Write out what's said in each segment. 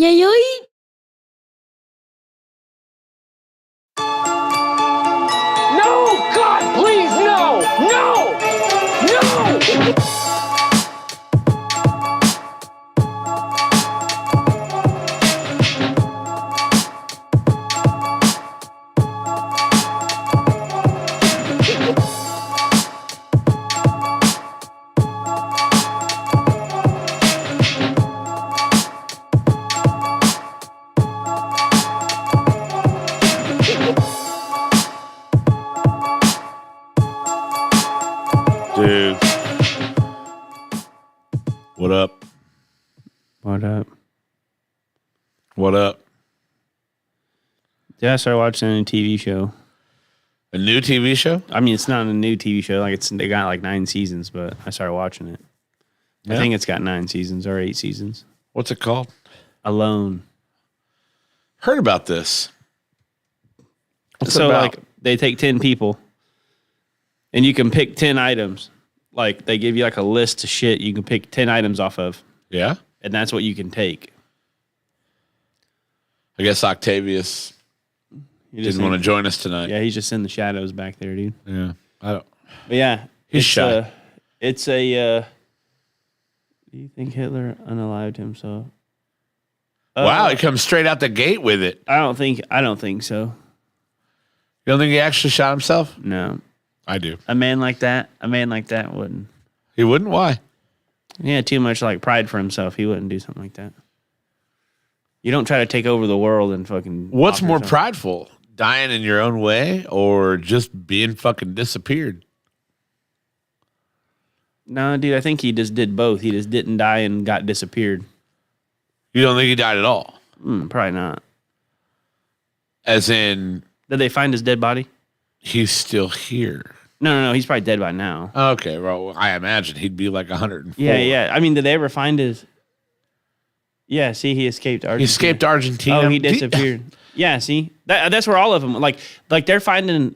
Yayoi. No! God, please, no! No! No! Dude. What up? What up? What up? Yeah, I started watching a new TV show. A new TV show? I mean, it's not a new TV show. Like they got like 9 seasons, but I started watching it. Yeah. I think it's got 9 seasons or 8 seasons. What's it called? Alone. Heard about this. What's So it about? like they take 10 people and you can pick 10 items. Like they give you like a list of shit you can pick 10 items off of, Yeah? and that's what you can take. I guess Octavius You just didn't want to join us tonight. Yeah, he's just in the shadows back there, dude. Yeah. I don't. But yeah, He's it's, shy. It's a. Do you think Hitler unalived himself? Wow, he comes straight out the gate with it. I don't think so. You don't think he actually shot himself? No, I do. a man like that wouldn't. He wouldn't? Why? He had too much like pride for himself. He wouldn't do something like that. You don't try to take over the world and fucking. What's offer more yourself. prideful? Dying in your own way or just being fucking disappeared? No, dude, I think he just did both. He just didn't die and got disappeared. You don't think he died at all? Probably not. As in, Did they find his dead body? he's still here. No. He's probably dead by now. Okay, well, I imagine he'd be like 104. Yeah. I mean, did they ever find his? Yeah. See, he escaped Argentina. He escaped Argentina. Oh, he disappeared. Yeah, see, that's where all of them like they're finding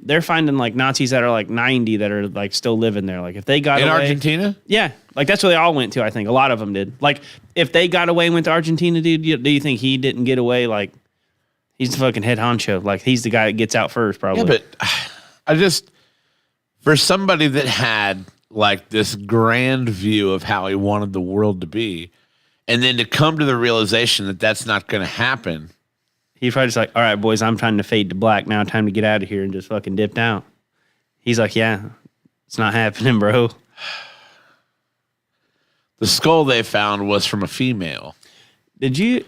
like Nazis that are like 90 that are like still living there. Like if they got In away, Argentina? yeah, like that's where they all went to. I think a lot of them did. Like if they got away and went to Argentina, dude, do you think he didn't get away? Like he's the fucking head honcho. Like he's the guy that gets out first, probably. Yeah, but I just, for somebody that had like this grand view of how he wanted the world to be, and then to come to the realization that that's not going to happen. He probably just like, all right, boys, I'm trying to fade to black now. Time to get out of here, and just fucking dipped out. He's like, yeah, it's not happening, bro. The skull they found was from a female. Did you?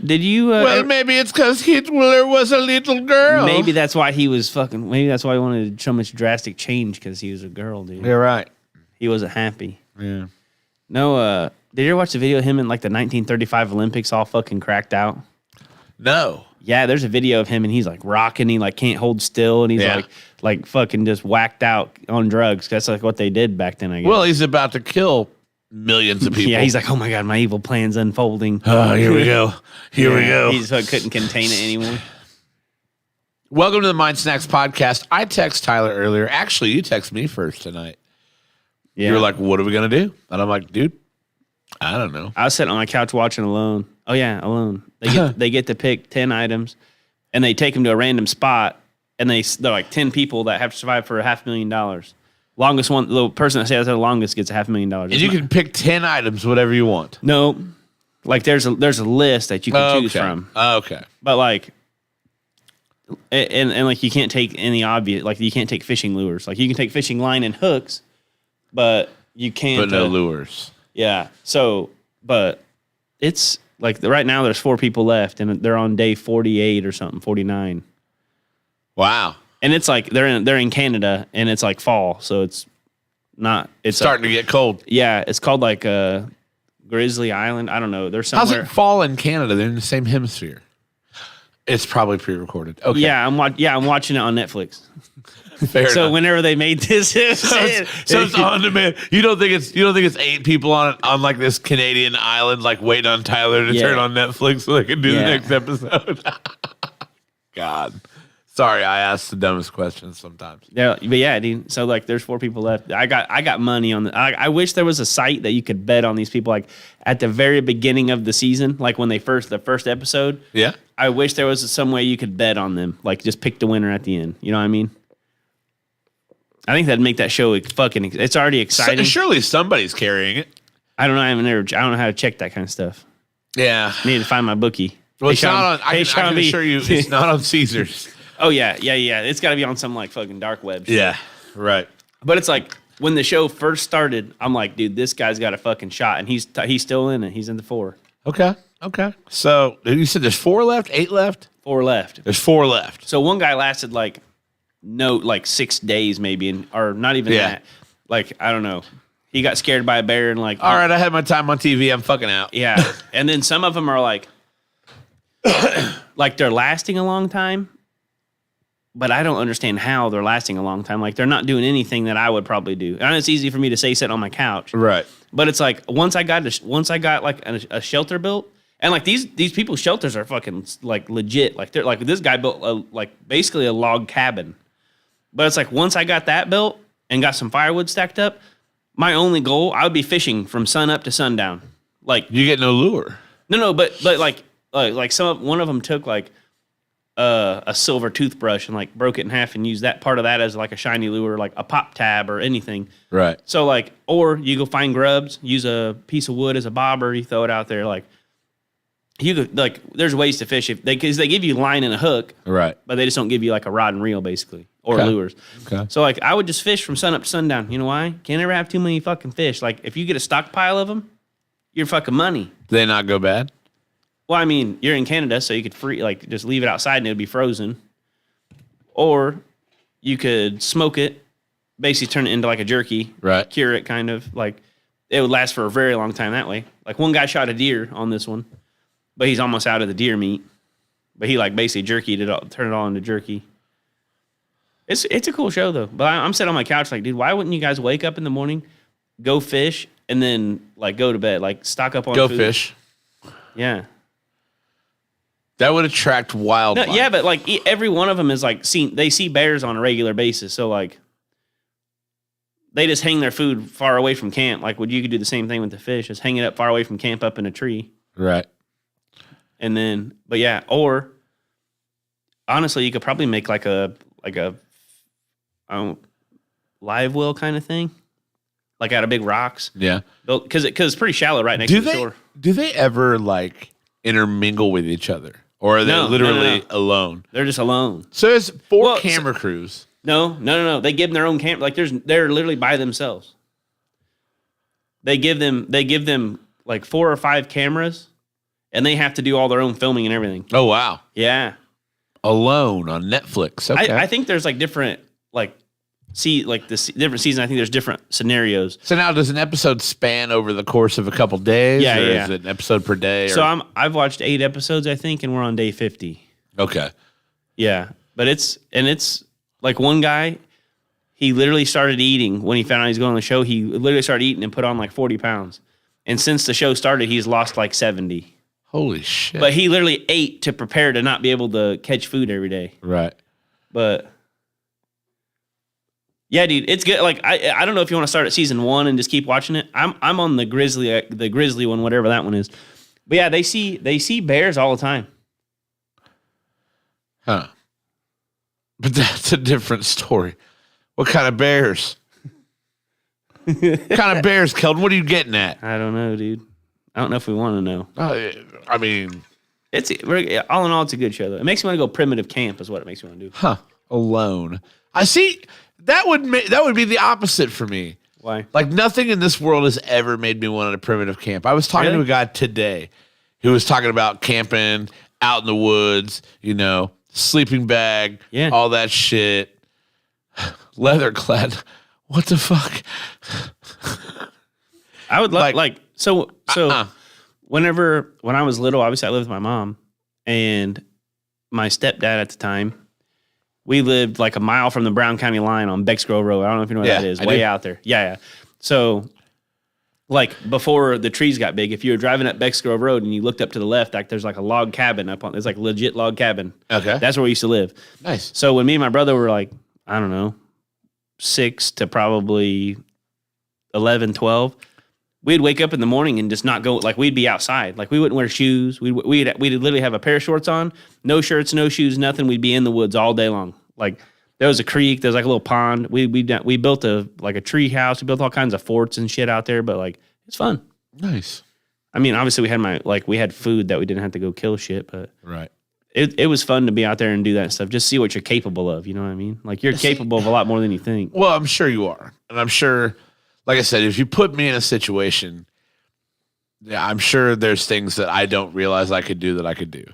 Well, maybe it's because Hitler was a little girl. Maybe that's why he was fucking. Maybe that's why he wanted so much drastic change because he was a girl, dude. You're right. He wasn't happy. Yeah. No, did you ever watch the video of him in like the 1935 Olympics all fucking cracked out? No. Yeah, there's a video of him and he's like rocking. He like can't hold still and he's Yeah. like fucking just whacked out on drugs. That's like what they did back then, I guess. Well, he's about to kill millions of people. yeah, he's like, oh my God, my evil plan's unfolding. oh, here we go. Here we go. He just like, couldn't contain it anymore. Welcome to the Mind Snacks podcast. I text Tyler earlier. Actually, you text me first tonight. Yeah. You were like, what are we going to do? And I'm like, dude, I don't know. I was sitting on my couch watching Alone. Oh yeah, Alone. They get to pick 10 items, and they take them to a random spot, and they're like 10 people that have to survive for $500,000. Longest one, the person that says the longest gets $500,000. And you can pick 10 items, whatever you want. no, like there's a list that you can choose Okay. from, Okay. but like, and like you can't take any obvious, like you can't take fishing lures. Like you can take fishing line and hooks, but you can't. But no lures. Yeah. So, but it's like right now there's 4 people left and they're on day 48 or something, 49. Wow. And it's like they're in Canada and it's like fall, so it's not it's Starting to get cold. yeah, it's called like Grizzly Island. I don't know. There's How's somewhere. it fall in Canada? They're in the same hemisphere. It's probably pre-recorded. Okay. Yeah, I'm watching it on Netflix. Fair So enough. whenever they made this, So it's on demand. You don't think it's 8 people on like this Canadian island like waiting on Tyler to Yeah. turn on Netflix so they can do the Yeah. next episode? God. Sorry, I ask the dumbest questions sometimes. Yeah, but yeah, dude. So like, there's 4 people left. I got money on the. I wish there was a site that you could bet on these people. Like at the very beginning of the season, like when the first episode. Yeah. I wish there was some way you could bet on them. Like just pick the winner at the end. You know what I mean? I think that'd make that show fucking. It's already exciting. Surely somebody's carrying it. I don't know. I don't know how to check that kind of stuff. Yeah. I need to find my bookie. Well, Hey, it's Sean- not on. I hey, can Sean B. assure you, it's not on Caesars. Oh yeah. It's got to be on some like fucking dark web. shit. Yeah. Right. But it's like when the show first started, I'm like, dude, this guy's got a fucking shot, and he's still in it. He's in the 4. Okay. So you said there's 4 left, 8 left. 4 left. There's 4 left. So one guy lasted like 6 days maybe, or not even Yeah. that. Like I don't know. He got scared by a bear and like. All right, I had my time on TV. I'm fucking out. Yeah, and then some of them are like, like they're lasting a long time, but I don't understand how they're lasting a long time. Like they're not doing anything that I would probably do. And it's easy for me to say sitting on my couch, Right. but it's like once I got like a shelter built, and like these people's shelters are fucking like legit. Like they're like this guy built basically a log cabin, but it's like once I got that built and got some firewood stacked up, my only goal I would be fishing from sun up to sundown. Like You get no lure. no, but like one of them took like a silver toothbrush and like broke it in half and used that part of that as like a shiny lure, like a pop tab or anything. Right. So like, or you go find grubs, use a piece of wood as a bobber, you throw it out there. Like you could like, there's ways to fish because they give you line and a hook, Right. but they just don't give you like a rod and reel basically or Okay. lures. Okay. So like, I would just fish from sun up to sundown. You know why? Can't ever have too many fucking fish. Like if you get a stockpile of them, you're fucking money. Do they not go bad? Well, I mean, you're in Canada, so you could just leave it outside and it would be frozen. Or you could smoke it, basically turn it into like a jerky, Right. cure it kind of. Like it would last for a very long time that way. Like one guy shot a deer on this one, but he's almost out of the deer meat. But he like basically jerkied it all, turned it all into jerky. It's a cool show though. But I'm sitting on my couch like, dude, why wouldn't you guys wake up in the morning, go fish, and then like go to bed, like stock up on Go food? fish. Yeah. That would attract wildlife. No, yeah, but like every one of them is like they see bears on a regular basis. So like they just hang their food far away from camp. Like you could do the same thing with the fish, just hang it up far away from camp up in a tree. Right. And then, but yeah, or honestly, you could probably make like a live well kind of thing, like out of big rocks. Yeah. Because it's pretty shallow right next to the shore. Do they ever like intermingle with each other, or are they No, literally no. alone? They're just alone. So there's 4 Well, camera crews. No. They give them their own camp. Like they're literally by themselves. They give them like 4 or 5 cameras, and they have to do all their own filming and everything. Oh wow. Yeah, Alone on Netflix. Okay. I think there's like different different seasons. I think there's different scenarios. So now, does an episode span over the course of a couple days? Yeah, or yeah. Is it an episode per day? So I've watched 8 episodes, I think, and we're on day 50. Okay. Yeah, but it's like one guy, he literally started eating when he found out he was going on the show. He literally started eating and put on like 40 pounds, and since the show started, he's lost like 70. Holy shit. But he literally ate to prepare to not be able to catch food every day. Right. But yeah, dude, it's good. Like I don't know if you want to start at season 1 and just keep watching it. I'm on the grizzly one, whatever that one is. But yeah, they see bears all the time. Huh. But that's a different story. What kind of bears? What kind of bears, Keldon? What are you getting at? I don't know, dude. I don't know if we want to know. I mean, All in all, it's a good show though. It makes me want to go primitive camp, is what it makes me want to do. huh? Alone. I see. That would be the opposite for me. Why? Like nothing in this world has ever made me want a primitive camp. I was talking to a guy today who was talking about camping out in the woods, sleeping bag, Yeah. all that shit, leather clad. What the fuck? I would like so Uh-uh. when I was little, obviously I lived with my mom and my stepdad at the time. We lived like a mile from the Brown County line on Bexgrove Road. I don't know if you know where Yeah, that is. I Way do. out there. Yeah. So like before the trees got big, if you were driving up Bex Grove Road and you looked up to the left, like there's like a log cabin up on, there's like a legit log cabin. Okay. That's where we used to live. Nice. So when me and my brother were like, I don't know, 6 to probably 11, 12, we'd wake up in the morning and just not go, like we'd be outside. Like we wouldn't wear shoes. We'd literally have a pair of shorts on, no shirts, no shoes, nothing. We'd be in the woods all day long. Like there was a creek, there's like a little pond. We built a tree house. We built all kinds of forts and shit out there, but like it's fun. Nice. I mean, obviously we had food that we didn't have to go kill shit, but Right. it was fun to be out there and do that stuff. Just see what you're capable of. You know what I mean? Like you're capable of a lot more than you think. Well, I'm sure you are. And I'm sure, like I said, if you put me in a situation, yeah, I'm sure there's things that I don't realize I could do that I could do.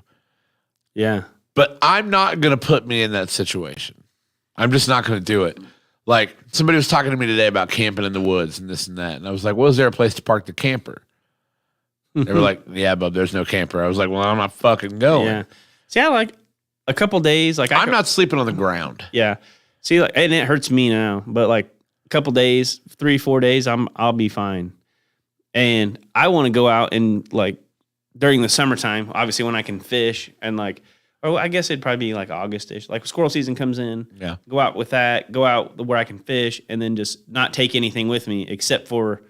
Yeah. But I'm not going to put me in that situation. I'm just not going to do it. Like somebody was talking to me today about camping in the woods and this and that. And I was like, well, is there a place to park the camper? They were like, yeah, but there's no camper. I was like, well, I'm not fucking going. Yeah. See, I like a couple days. Like I'm not sleeping on the ground. Yeah. See, like, and it hurts me now, but like a couple days, 3-4 days, I'll be fine. And I want to go out and like during the summertime, obviously when I can fish and like, or I guess it'd probably be like August-ish, like squirrel season comes in. Yeah. Go out with that, go out where I can fish, and then just not take anything with me except for,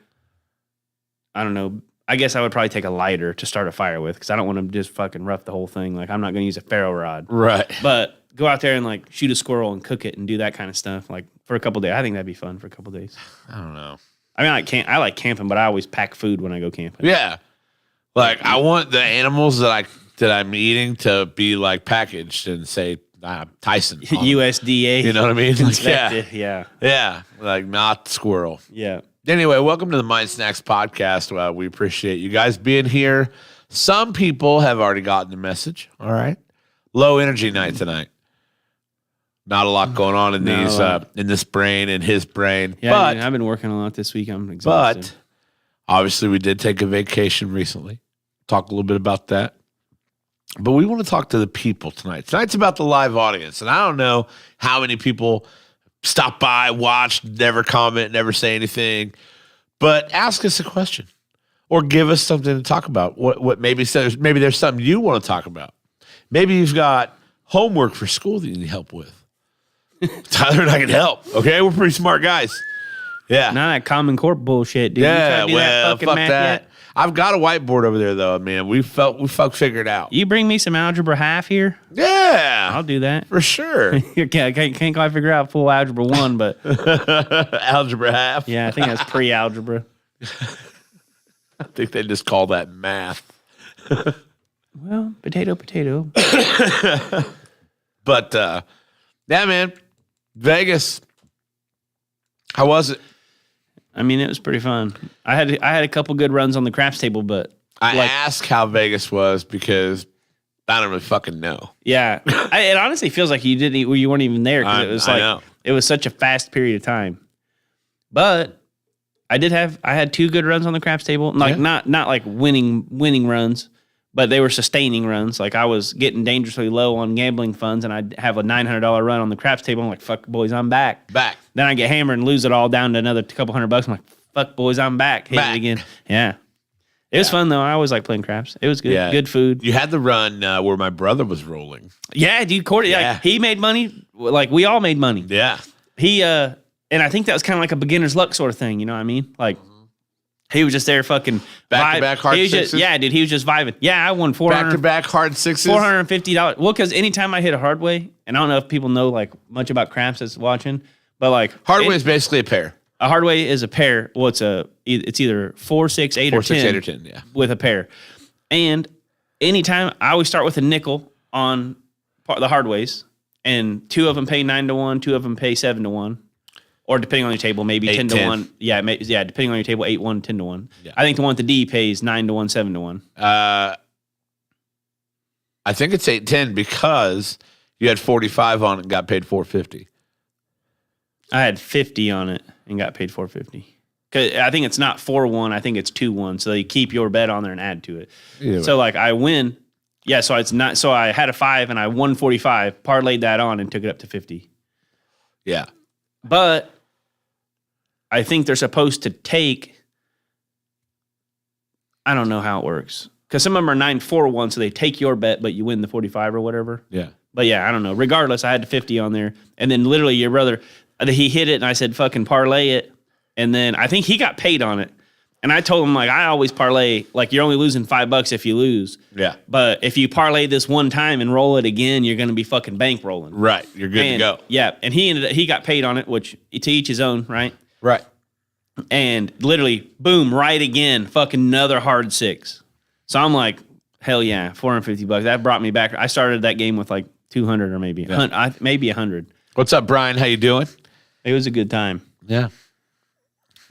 I don't know. I guess I would probably take a lighter to start a fire with because I don't want to just fucking rough the whole thing. Like I'm not going to use a ferro rod. Right. But go out there and like shoot a squirrel and cook it and do that kind of stuff like for a couple days. I think that'd be fun for a couple days. I don't know. I mean, I like camping, but I always pack food when I go camping. Yeah. Like I want the animals that I'm eating to be like packaged and say Tyson. on them. USDA. You know what I mean? Like, yeah. inspected. Yeah. Yeah. Like not squirrel. Yeah. Anyway, welcome to the Mind Snacks podcast. Well, we appreciate you guys being here. Some people have already gotten the message. All right. Low energy night tonight. Not a lot going on in in this brain and his brain. Yeah. But I've been working a lot this week. I'm exhausted. But obviously, we did take a vacation recently. Talk a little bit about that. But we want to talk to the people tonight. Tonight's about the live audience. And I don't know how many people stop by, watch, never comment, never say anything. But ask us a question or give us something to talk about. What maybe there's something you want to talk about. Maybe you've got homework for school that you need help with. Tyler and I can help. Okay, we're pretty smart guys. Yeah. Not that Common Core bullshit, dude. Yeah, You tried to do well, fucking fuck math that. yet? I've got a whiteboard over there, though, man. We figured out. You bring me some algebra half here, Yeah, I'll do that. for sure. I can't quite figure out full algebra 1, but Algebra half. yeah, I think that's pre-algebra. I think they just call that math. Well, potato. But yeah, man, Vegas. How was it? I mean, it was pretty fun. I had a couple good runs on the craps table, but I asked how Vegas was because I don't really fucking know. yeah, it honestly feels like you weren't even there because it was I know. it was such a fast period of time. But I had 2 good runs on the craps table, like Yeah. not like winning runs, but they were sustaining runs. Like I was getting dangerously low on gambling funds, and I'd have a $900 run on the craps table. I'm like, fuck, boys, I'm back. Then I get hammered and lose it all down to another couple $100. I'm like, fuck, boys, I'm back. Hit Back. it again. Yeah. It was fun, though. I always like playing craps. It was good. Yeah. Good food. You had the run where my brother was rolling. Yeah, dude. Cordy, Yeah. like, he made money. Like, we all made money. Yeah. He, and I think that was kind of like a beginner's luck sort of thing. You know what I mean? Like, he was just there fucking Back-to-back hard he was just- sixes? Yeah, dude. He was just vibing. Yeah, I won Back-to-back hard sixes. $450. Well, because anytime I hit a hard way, and I don't know if people know like much about craps that's watching, but like Hard way is basically a pair. a hard way is a pair. Well, it's either 4, 6, 8, 4, or 10. 6, 8, or 10, yeah. With a pair. And anytime I always start with a nickel on the hard ways, and 2 of them pay 9 to 1, 2 of them pay 7 to 1. Or depending on your table, maybe 8, 10 to 10. 1. Yeah, depending on your table, 8, 1, 10 to 1. Yeah. I think the one with the D pays 9 to 1, 7 to 1. I think it's 8-10 because you had 45 on it and got paid $450. I had 50 on it and got paid $450. Cause I think it's not 4-1. I think it's 2-1. So you keep your bet on there and add to it. Either So like I win. Yeah, so it's not. So I had a 5 and I won 45. Parlayed that on and took it up to 50. Yeah. But I think they're supposed to take I don't know how it works because some of them are 9-4-1, so they take your bet, but you win the 45 or whatever. Yeah. But yeah, I don't know. Regardless, I had the 50 on there, and then literally your brother, he hit it, and I said fucking parlay it, and then I think he got paid on it, and I told him like I always parlay like you're only losing $5 if you lose. Yeah. But if you parlay this one time and roll it again, you're going to be fucking bankrolling. Right. You're good to go. Yeah, and he got paid on it, which to each his own, right? Right. And literally, boom, right again, fucking another hard 6. So I'm like, hell yeah, $450. That brought me back. I started that game with like 200 or maybe maybe 100. What's up, Brian? How you doing? It was a good time. Yeah.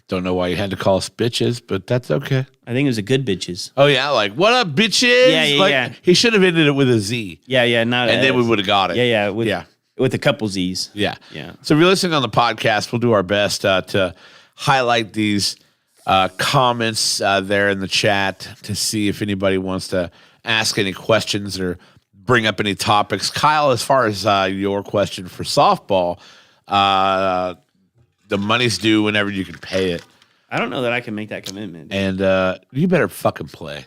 Don't know why you had to call us bitches, but that's okay. I think it was a good bitches. Oh yeah, like what up, bitches? Yeah, like, yeah. He should have ended it with a Z, Yeah, not and then we would have got it. Yeah, yeah. with a couple Z's. Yeah. Yeah. So if you're listening on the podcast, we'll do our best to highlight these comments there in the chat to see if anybody wants to ask any questions or bring up any topics. Kyle, as far as your question for softball, the money's due whenever you can pay it. I don't know that I can make that commitment. And you better fucking play.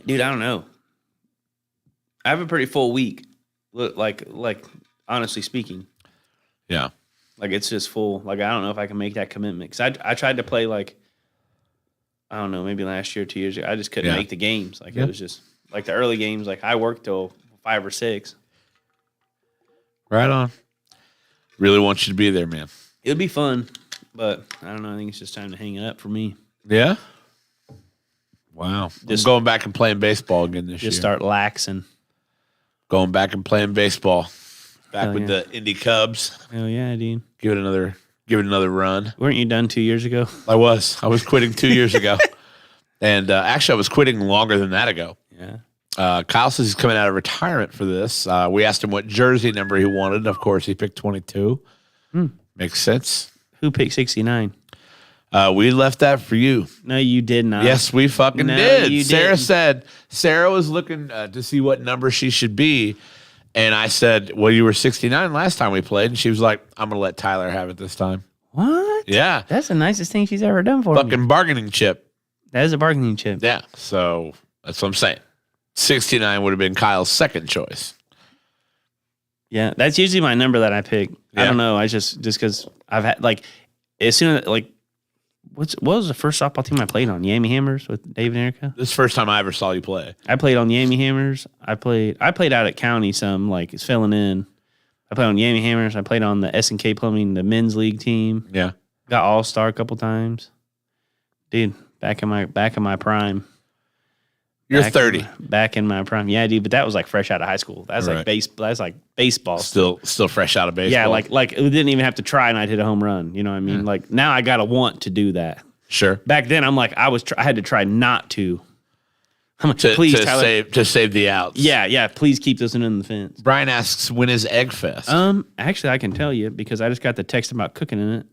Dude, I don't know. I have a pretty full week. Like honestly speaking. Yeah. Like it's just full. Like I don't know if I can make that commitment because I tried to play like I don't know maybe last year, 2 years ago. I just couldn't make the games. Like it was just like the early games. Like I worked till 5 or 6. Right on. Really want you to be there, man. It would be fun, but I don't know. I think it's just time to hang it up for me. Yeah. Wow. Just going back and playing baseball again this year. Just start laxing. Going back and playing baseball. Back Hell with the Indy Cubs. Oh yeah, dude. Give it another run. Weren't you done 2 years ago? I was quitting 2 years ago. And actually I was quitting longer than that ago. Yeah. Kyle says he's coming out of retirement for this. We asked him what jersey number he wanted. Of course, he picked 22. Makes sense. Who picked 69? We left that for you. No, you did not. Yes, we fucking No, did. you Sarah didn't. said Sarah was looking to see what number she should be. And I said, well, you were 69 last time we played. And she was like, I'm going to let Tyler have it this time. What? Yeah. That's the nicest thing she's ever done for me. Fucking bargaining chip. That is a bargaining chip. Yeah. So that's what I'm saying. 69 would have been Kyle's second choice. Yeah, that's usually my number that I pick. I Yeah. don't know. I just because I've had like as soon as like what was the first softball team I played on? Yami Hammers with Dave and Erica. This is the first time I ever saw you play. I played on Yami Hammers. I played out at County some like it's filling in. I played on Yami Hammers. I played on the S&K Plumbing, the men's league team. Yeah. Got All-Star a couple times. Dude, back in my prime. You're Back 30. Back in my prime. Yeah, dude, but that was like fresh out of high school. That's Right. like that's like baseball. Still fresh out of baseball. Yeah, like we didn't even have to try and I'd hit a home run. You know what I mean? Like now I gotta want to do that. Sure. Back then I'm like I had to try not to. I'm like, To please, Tyler. save the outs. Yeah. Please keep this one in the fence. Brian asks, when is Egg Fest? Actually, I can tell you because I just got the text about cooking in it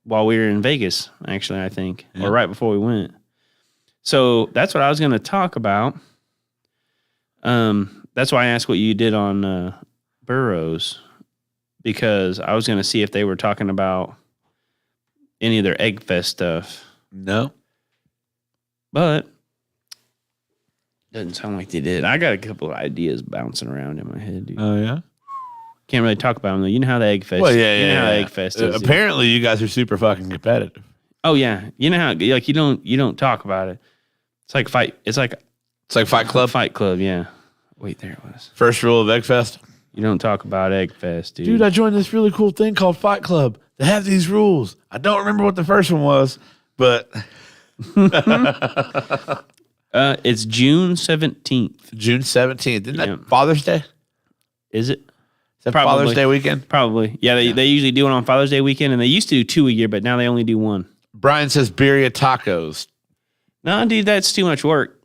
while we were in Vegas. Actually, I think or right before we went. So that's what I was going to talk about. That's why I asked what you did on Burroughs because I was going to see if they were talking about any of their Egg Fest stuff, No. but doesn't sound like they did. I got a couple of ideas bouncing around in my head, dude. Oh, yeah? Can't really talk about them though. You know how the Egg Fest. Well, You know how Egg Fest is. dude. Apparently, you guys are super fucking competitive. Oh yeah, you know how like you don't talk about it. It's like fight. It's like It's like Fight Club. Fight Club. Yeah. Wait, there it was. First rule of Egg Fest. You don't talk about Egg Fest, dude. Dude, I joined this really cool thing called Fight Club. They have these rules. I don't remember what the first one was, but It's June 17th. June 17th. Isn't Yeah. that Father's Day? Is it? Is that Probably. Father's Day weekend? Probably. Yeah, they usually do it on Father's Day weekend, and they used to do 2 a year, but now they only do 1. Brian says birria tacos. No, dude, that's too much work.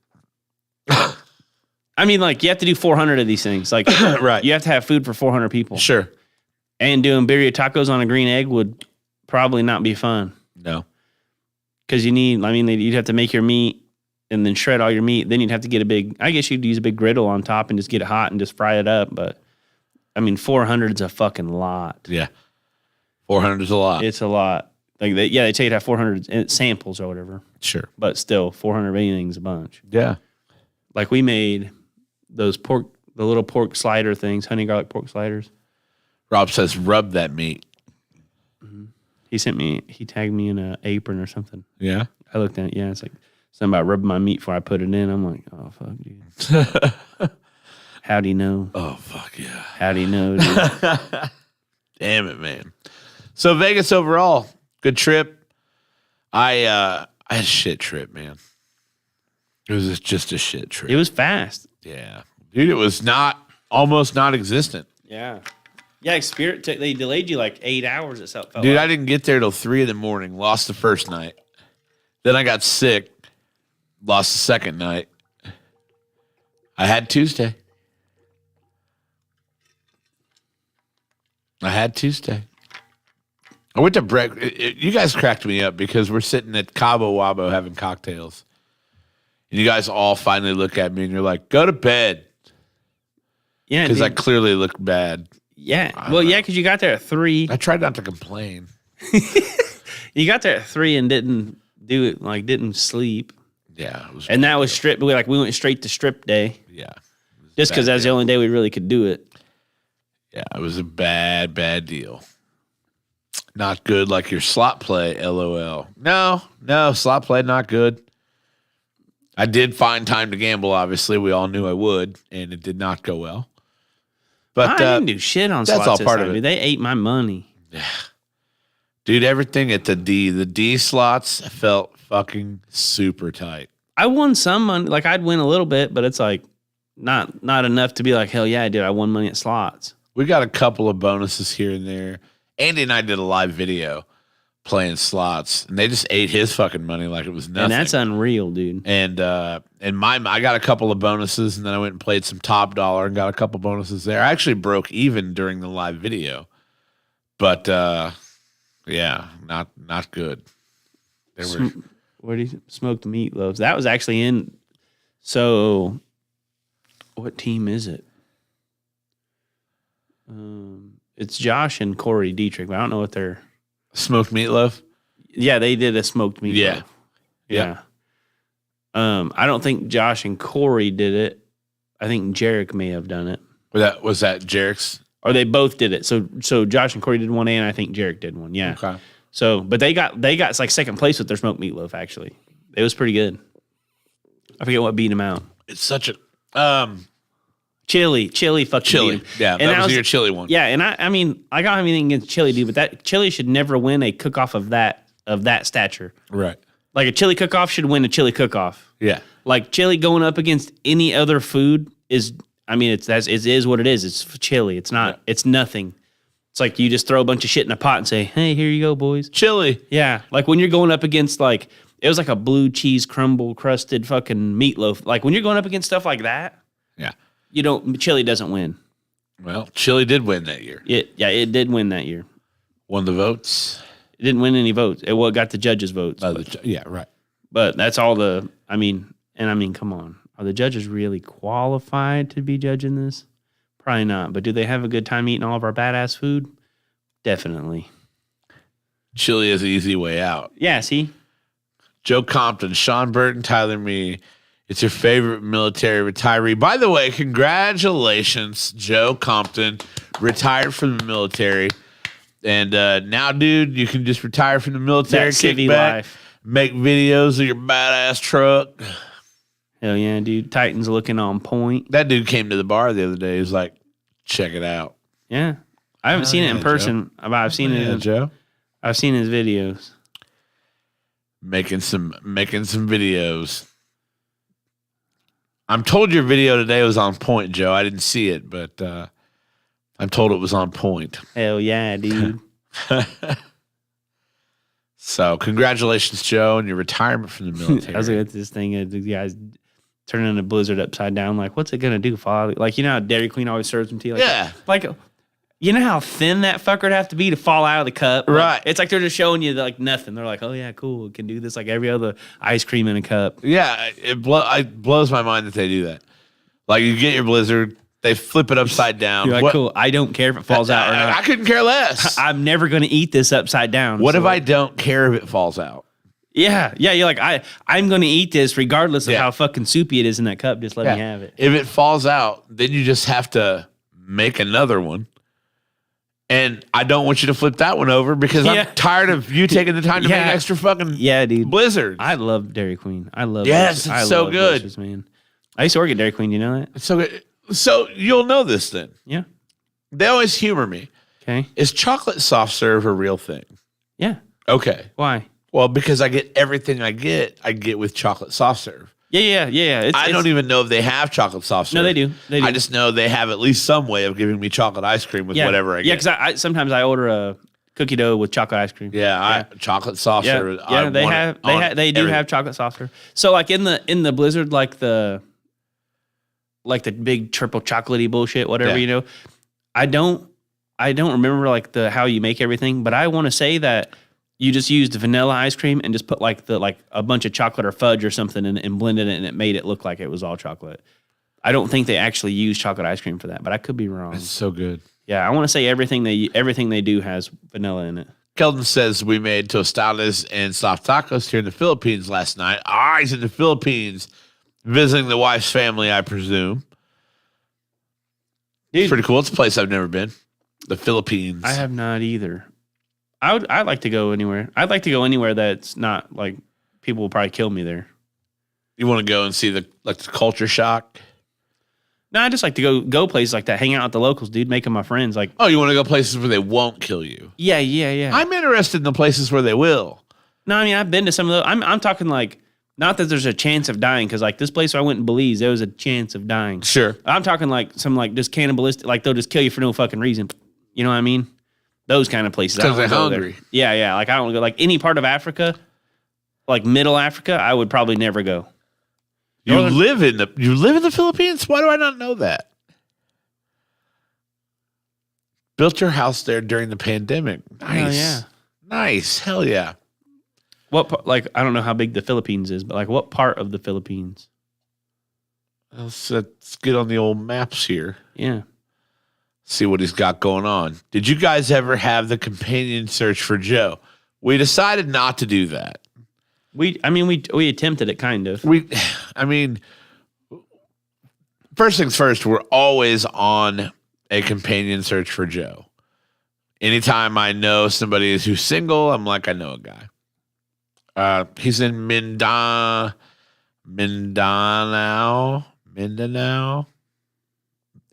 I mean, like, you have to do 400 of these things. Like, Right. you have to have food for 400 people. Sure. And doing birria tacos on a green egg would probably not be fun. No. Because you'd have to make your meat and then shred all your meat. Then you'd have to get you'd use a big griddle on top and just get it hot and just fry it up. But, 400 is a fucking lot. Yeah. 400 is a lot. It's a lot. Like they tell you to have 400 samples or whatever, Sure. but still 400 of anything's a bunch. Yeah. Like we made those the little pork slider things, honey garlic pork sliders. Rob says, rub that meat. He tagged me in an apron or something. Yeah. I looked at it. Yeah, it's like something about rubbing my meat before I put it in. I'm like, oh, fuck, dude. How'd he know? Oh, fuck yeah. How'd he know, dude? Damn it, man. So Vegas overall, good trip. I had a shit trip, man. It was just a shit trip. It was fast. Yeah. Dude, it was almost non-existent. Yeah. Yeah, Spirit, they delayed you like 8 hours. It felt Dude, like. I didn't get there till 3 a.m, lost the first night. Then I got sick, lost the second night. I had Tuesday. I went to breakfast. You guys cracked me up because we're sitting at Cabo Wabo having cocktails. And you guys all finally look at me and you're like, go to bed. Yeah, Because I dude. clearly looked bad. Yeah. Well, yeah, because you got there at 3. I tried not to complain. You got there at 3 and didn't do it, like didn't sleep. Yeah. It was, And that was strip. We went straight to strip day yeah. just because that's the only day we really could do it. Yeah, it was a bad deal. Not good like your slot play, LOL. No, slot play, not good. I did find time to gamble, obviously. We all knew I would, and it did not go well. But I didn't do shit on that's slots all this part time, of it. dude. They ate my money. Dude, everything at the D slots felt fucking super tight. I won some money. Like I'd win a little bit, but it's like not enough to be like, hell yeah, I did. I won money at slots. We got a couple of bonuses here and there. Andy and I did a live video playing slots, and they just ate his fucking money like it was nothing. And that's unreal, dude. And I got a couple of bonuses, and then I went and played some Top Dollar and got a couple bonuses there. I actually broke even during the live video, but yeah, not good. There were Where do you smoked meatloaves? That was actually in. So, what team is it? It's Josh and Corey Dietrich, but I don't know what they're. smoked meatloaf. Yeah, they did a smoked meatloaf. Yeah. Yeah. I don't think Josh and Corey did it. I think Jarek may have done it. Was that Jarek's? Or they both did it. So Josh and Corey did one, and I think Jarek did one. Yeah. Okay. So, but they got like second place with their smoked meatloaf. Actually, it was pretty good. I forget what beat them out. It's such a Chili fucking chili. beat 'em. Yeah, And that was I your chili one. Yeah, and I mean, I got anything against chili, dude, but that chili should never win a cook-off of that stature. Right. Like a chili cook-off should win a chili cook-off. Yeah. Like chili going up against any other food is, I mean, it is what it is. It's chili. It's not. It's nothing. It's like you just throw a bunch of shit in a pot and say, "Hey, here you go, boys." Chili. Yeah, like when you're going up against like it was like a blue cheese crumble crusted fucking meatloaf. Like when you're going up against stuff like that, Yeah. chili doesn't win. Well, chili did win that year. It did win that year. Won the votes. It didn't win any votes. It got the judges' votes. Yeah, right. But that's all the. I mean, come on. Are the judges really qualified to be judging this? Probably not. But do they have a good time eating all of our badass food? Definitely. Chili is the easy way out. Yeah. See. Joe Compton, Sean Burton, Tyler Me. It's your favorite military retiree. By the way, congratulations, Joe Compton, retired from the military. And now, dude, you can just retire from the military, That kick civvy back, life. make videos of your badass truck. Hell yeah, dude. Titan's looking on point. That dude came to the bar the other day. He was like, check it out. Yeah. I haven't seen it in yeah, person, but I've seen it. Joe. I've seen his videos. Making some videos. I'm told your video today was on point, Joe. I didn't see it, but I'm told it was on point. Hell yeah, dude. So congratulations, Joe, on your retirement from the military. I was looking at this thing, the guys turning the Blizzard upside down. Like, what's it gonna do, Father? Like, you know how Dairy Queen always serves them tea? Like, Yeah. Like, you know how thin that fucker would have to be to fall out of the cup? Like, Right. It's like they're just showing you like nothing. They're like, oh yeah, cool. It can do this like every other ice cream in a cup. Yeah, it blows my mind that they do that. Like, you get your Blizzard, They flip it upside down. You're like, cool. I don't care if it falls out or I not. couldn't care less. I'm never going to eat this upside down. What so if I don't care if it falls out? Yeah. You're like, I'm going to eat this regardless of Yeah. how fucking soupy it is in that cup. Just let me have it. If it falls out, then you just have to make another one. And I don't want you to flip that one over because Yeah. I'm tired of you taking the time to Yeah. make extra fucking Yeah, dude. blizzards. I love Dairy Queen. I love Yes, I it's so love good. Blizzards, man. I used to work at Dairy Queen. You know that? So you'll know this then. Yeah. They always humor me. Okay. Is chocolate soft serve a real thing? Yeah. Okay. Why? Well, because I get everything I get with chocolate soft serve. Yeah. I don't even know if they have chocolate soft serve. No, they do. They do. I just know they have at least some way of giving me chocolate ice cream with whatever I get. Yeah, because I sometimes I order a cookie dough with chocolate ice cream. Chocolate soft Yeah, serve. yeah, they do have chocolate soft serve. So like in the Blizzard, like the big triple chocolatey bullshit, whatever, Yeah. you know. I don't remember like how you make everything, but I want to say that you just used vanilla ice cream and just put like a bunch of chocolate or fudge or something and blended it, and it made it look like it was all chocolate. I don't think they actually use chocolate ice cream for that, but I could be wrong. It's so good. Yeah, I want to say everything they do has vanilla in it. Keldon says we made tostadas and soft tacos here in the Philippines last night. He's in the Philippines visiting the wife's family, I presume. It's pretty cool. It's a place I've never been. The Philippines. I have not either. I'd like to go anywhere. I'd like to go anywhere that's not like people will probably kill me there. You want to go and see the culture shock? No, I just like to go places like that, hang out with the locals, dude, make them my friends. Like, Oh, you want to go places where they won't kill you? yeah. I'm interested in the places where they will. No, I mean I've been to some of those. I'm talking like not that there's a chance of dying, because like this place where I went in Belize, there was a chance of dying. Sure. I'm talking like some like just cannibalistic, like they'll just kill you for no fucking reason. You know what I mean? Those kind of places. I 'Cause don't wanna they're go there. hungry. Yeah. Like I don't want to go like any part of Africa, like Middle Africa. I would probably never go. You live in the Philippines? Why do I not know that? Built your house there during the pandemic. Nice. Oh, yeah. Nice. Hell yeah. Like I don't know how big the Philippines is, but like what part of the Philippines? Let's get on the old maps here. Yeah. See what he's got going on. Did you guys ever have the companion search for Joe? We decided not to do that. We attempted it kind of. First things first, we're always on a companion search for Joe. Anytime I know somebody who's single, I'm like, I know a guy. He's in Mindanao.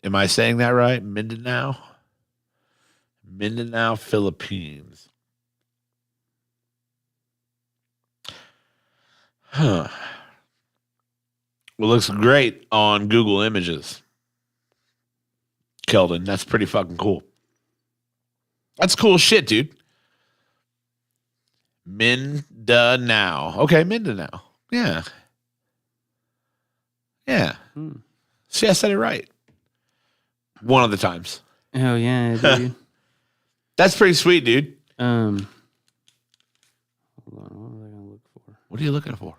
Am I saying that right? Mindanao, Philippines. Huh. Well, looks great on Google Images. Keldon, that's pretty fucking cool. That's cool shit, dude. Mindanao. Okay, Mindanao. Yeah. Yeah. See, I said it right. One of the times. Oh yeah, dude. That's pretty sweet, dude. Hold on, what was I gonna look for? What are you looking for?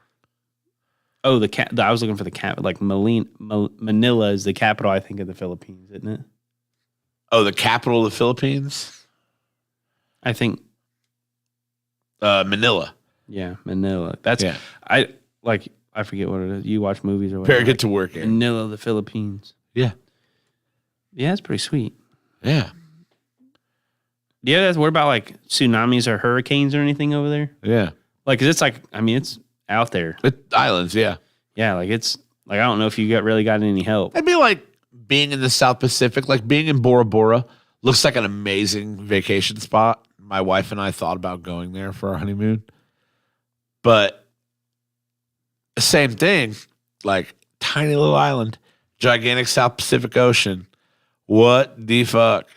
Oh, the cat. I was looking for the cap. Like Manila is the capital, I think, of the Philippines, isn't it? Oh, the capital of the Philippines? I think. Manila. Yeah, Manila. That's Yeah. I forget what it is. You watch movies or whatever. Better get to work, Aaron. Manila, the Philippines. Yeah. Yeah, it's pretty sweet. Yeah. Do you guys worry about like tsunamis or hurricanes or anything over there? Yeah. Like, 'cause it's like, I mean, it's out there. Islands, yeah. Yeah, like it's like I don't know if you really got any help. It'd be like being in the South Pacific, like being in Bora Bora. Looks like an amazing vacation spot. My wife and I thought about going there for our honeymoon. But same thing, like tiny little island, gigantic South Pacific Ocean. What the fuck?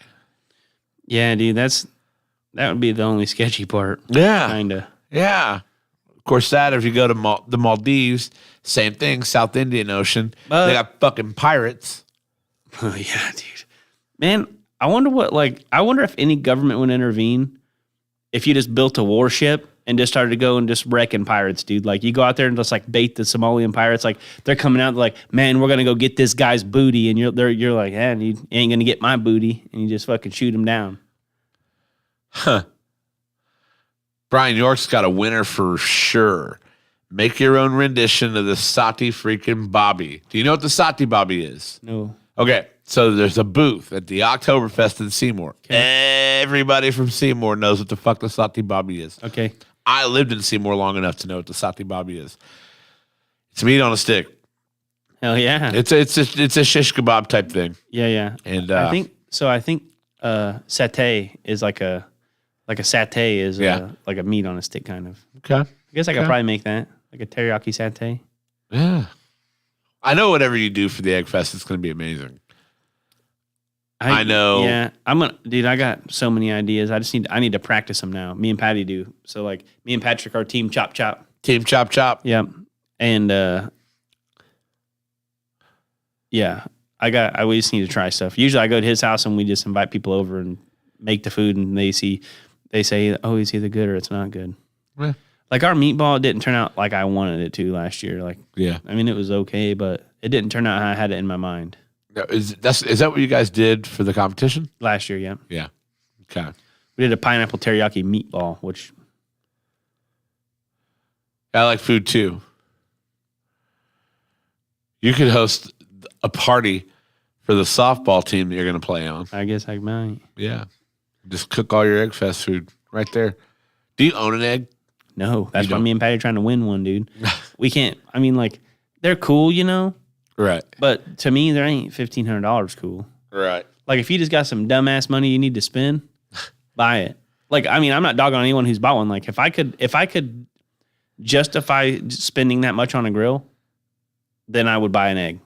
Yeah, dude, that would be the only sketchy part. Yeah. Kinda. Yeah. Of course, that if you go to the Maldives, same thing, South Indian Ocean. But- they got fucking pirates. Oh yeah, dude. Man, I wonder if any government would intervene if you just built a warship and just started to go and just wrecking pirates, dude. Like you go out there and just like bait the Somalian pirates. Like they're coming out like, man, we're gonna go get this guy's booty, and you're like, you ain't gonna get my booty, and you just fucking shoot him down. Huh. Brian York's got a winner for sure. Make your own rendition of the Sati freaking Bobby. Do you know what the Sati Bobby is? No. Okay, so there's a booth at the Oktoberfest in Seymour. Everybody from Seymour knows what the fuck the Sati Bobby is. Okay. I lived in Seymour long enough to know what the Sati Bobby is. It's meat on a stick. Hell yeah. It's a shish kebab type thing. Yeah. And I think satay is like a satay is like a meat on a stick kind of. Okay. I guess I could probably make that. Like a teriyaki satay. Yeah. I know whatever you do for the Egg Fest, it's going to be amazing. I know. Yeah, I got so many ideas. I need to practice them now. Me and Patty do. So like me and Patrick are team chop chop. Team chop chop. Yep. And I just need to try stuff. Usually I go to his house and we just invite people over and make the food, and they say, oh, it's either good or it's not good. Yeah. Like our meatball didn't turn out like I wanted it to last year. Like, yeah, I mean, it was okay, but it didn't turn out how I had it in my mind. Is that what you guys did for the competition? Last year, yeah. Yeah. Okay. We did a pineapple teriyaki meatball, which I like food too. You could host a party for the softball team that you're going to play on. I guess I might. Yeah. Just cook all your Egg Fest food right there. Do you own an egg? No, that's why me and Patty are trying to win one, dude. We can't. I mean, like, they're cool, you know? Right. But to me, there ain't $1,500 cool. Right. Like, if you just got some dumbass money you need to spend, buy it. Like, I mean, I'm not dogging on anyone who's bought one. Like, if I could justify spending that much on a grill, then I would buy an egg.